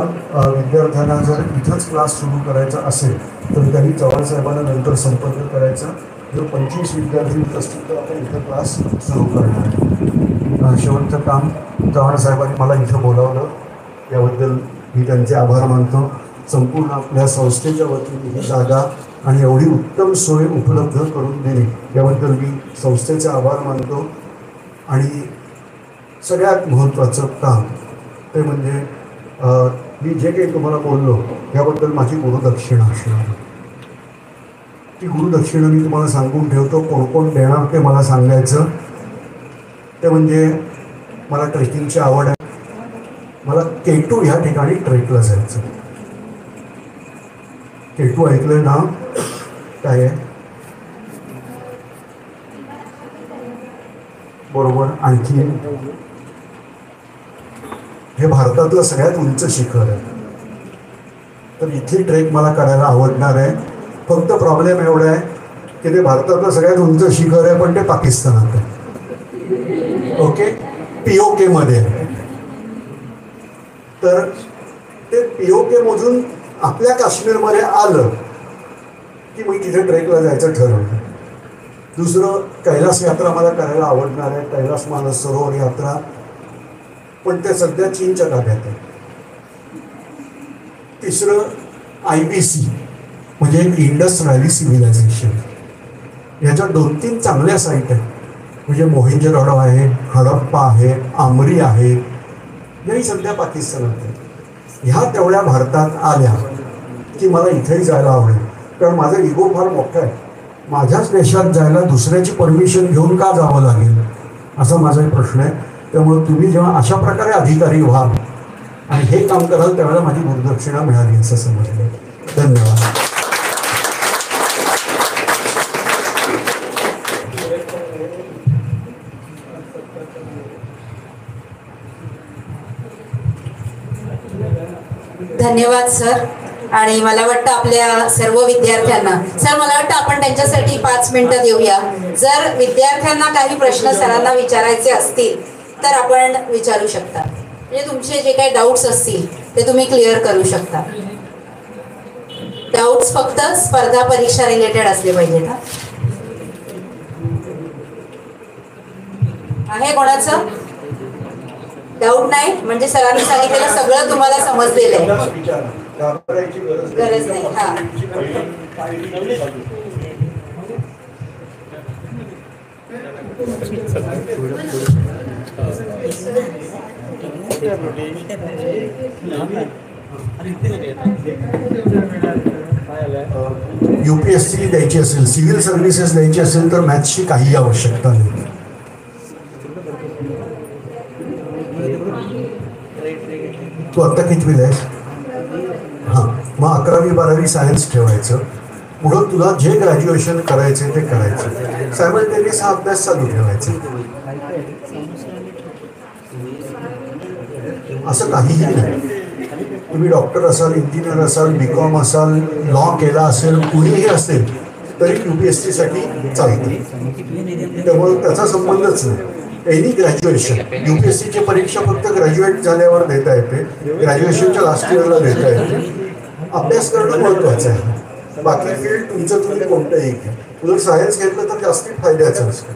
विद्यार्थ्यांना जर इथंच क्लास सुरू करायचा असेल तर त्यांनी चव्हाण साहेबांना नंतर संपर्क करायचा. जर 25 विद्यार्थी असतील तर आपण इथं क्लास सुरू करणार आहे. शेवटचं काम चव्हाण साहेबांनी मला इथं बोलावलं, याबद्दल मी त्यांचे आभार मानतो. संपूर्ण आपल्या संस्थेच्या वतीने ही जागा आणि एवढी उत्तम सोय उपलब्ध करून दिली याबद्दल मी संस्थेचे आभार मानतो. आणि सगळ्यात महत्त्वाचं काम ते म्हणजे मी जे काही तुम्हाला बोललो याबद्दल माझी गुरुदक्षिणा असणार. ती गुरुदक्षिणा मी तुम्हाला सांगून ठेवतो, कोण कोण देणार ते मला सांगायचं. ते म्हणजे मला ट्रेकिंगची आवड आहे, मला K2 ह्या ठिकाणी ट्रेकला जायचं. K2 ऐकलंय ना, काय आहे बरोबर. आणखी हे भारतातलं सगळ्यात उंच शिखर आहे, तर इथे ट्रेक मला करायला आवडणार आहे. फक्त प्रॉब्लेम एवढा आहे की ते भारतातलं सगळ्यात उंच शिखर आहे पण ते पाकिस्तानात आहे. ओके, POK मध्ये आहे. तर ते POK मधून आपल्या काश्मीरमध्ये आलं की मी तिथे ट्रेकला जायचं ठरवलं. दुसरं, कैलास यात्रा मला करायला आवडणार आहे, कैलास मानस सरोवर यात्रा, पण ते सध्या चीनच्या ताब्यात आहे. तिसरं IBC म्हणजे इंडस व्हॅली सिव्हिलायझेशन, ह्याच्या 2-3 चांगल्या साईट आहेत. म्हणजे मोहेंजोदडो आहे, हडप्पा आहे, आमरी आहे, याही सध्या पाकिस्तानात आहे. ह्या तेवढ्या भारतात आल्या की मला इथेही जायला आवडेल, कारण माझा इगो फार मोठा आहे. माझ्याच देशात जायला दुसऱ्याची परमिशन घेऊन का जावं लागेल असा माझा एक प्रश्न आहे. त्यामुळे तुम्ही जेव्हा अशा प्रकारे अधिकारी व्हाल आणि हे काम कराल त्यावेळेला माझी गुरुदक्षिणा मिळाली असं समजलं. धन्यवाद. धन्यवाद सर. आणि मला वाटतं आपल्या सर्व विद्यार्थ्यांना, सर मला वाटतं आपण त्यांच्यासाठी 5 मिनिटं देऊया. जर विद्यार्थ्यांना काही प्रश्न सरांना विचारायचे असतील तर आपण विचारू शकता. म्हणजे तुमचे जे काही डाऊट्स असतील ते तुम्ही क्लिअर करू शकता. डाऊट्स फक्त स्पर्धा परीक्षा रिलेटेड असले पाहिजेत. आहे कोणाचं डाऊट नाही? म्हणजे सरांनी सांगितलेलं सगळं तुम्हाला समजलेलं आहे, गरज नाही. हा UPSC द्यायची असेल, सिव्हिल सर्व्हिसेस द्यायची असेल तर मॅथ्सची काही आवश्यकता नाही. तू आत्ता कितवीला आहेस? हां, मग 11वी 12वी सायन्स ठेवायचं. पुढं तुला जे ग्रॅज्युएशन करायचे ते करायचं. सायमल्टेनियस हा अभ्यास चालू ठेवायचा. असं काहीही नाही. तुम्ही डॉक्टर असाल, इंजिनियर असाल, BCom असाल, लॉ केला असेल, कुणीही असेल तरी UPSC साठी चालतं. त्यामुळे त्याचा संबंधच नाही. एनी ग्रॅज्युएशन, UPSCची परीक्षा फक्त ग्रॅज्युएट झाल्यावर देता येते, ग्रॅज्युएशनच्या लास्ट इयरला देता येते. अभ्यास करणं महत्त्वाचं आहे. बाकी फील्ड तुमचं तुम्ही कोणतंही घ्या. उलट सायन्स घेतलं तर जास्त फायद्याचं असतं.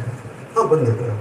हां, बंद करा.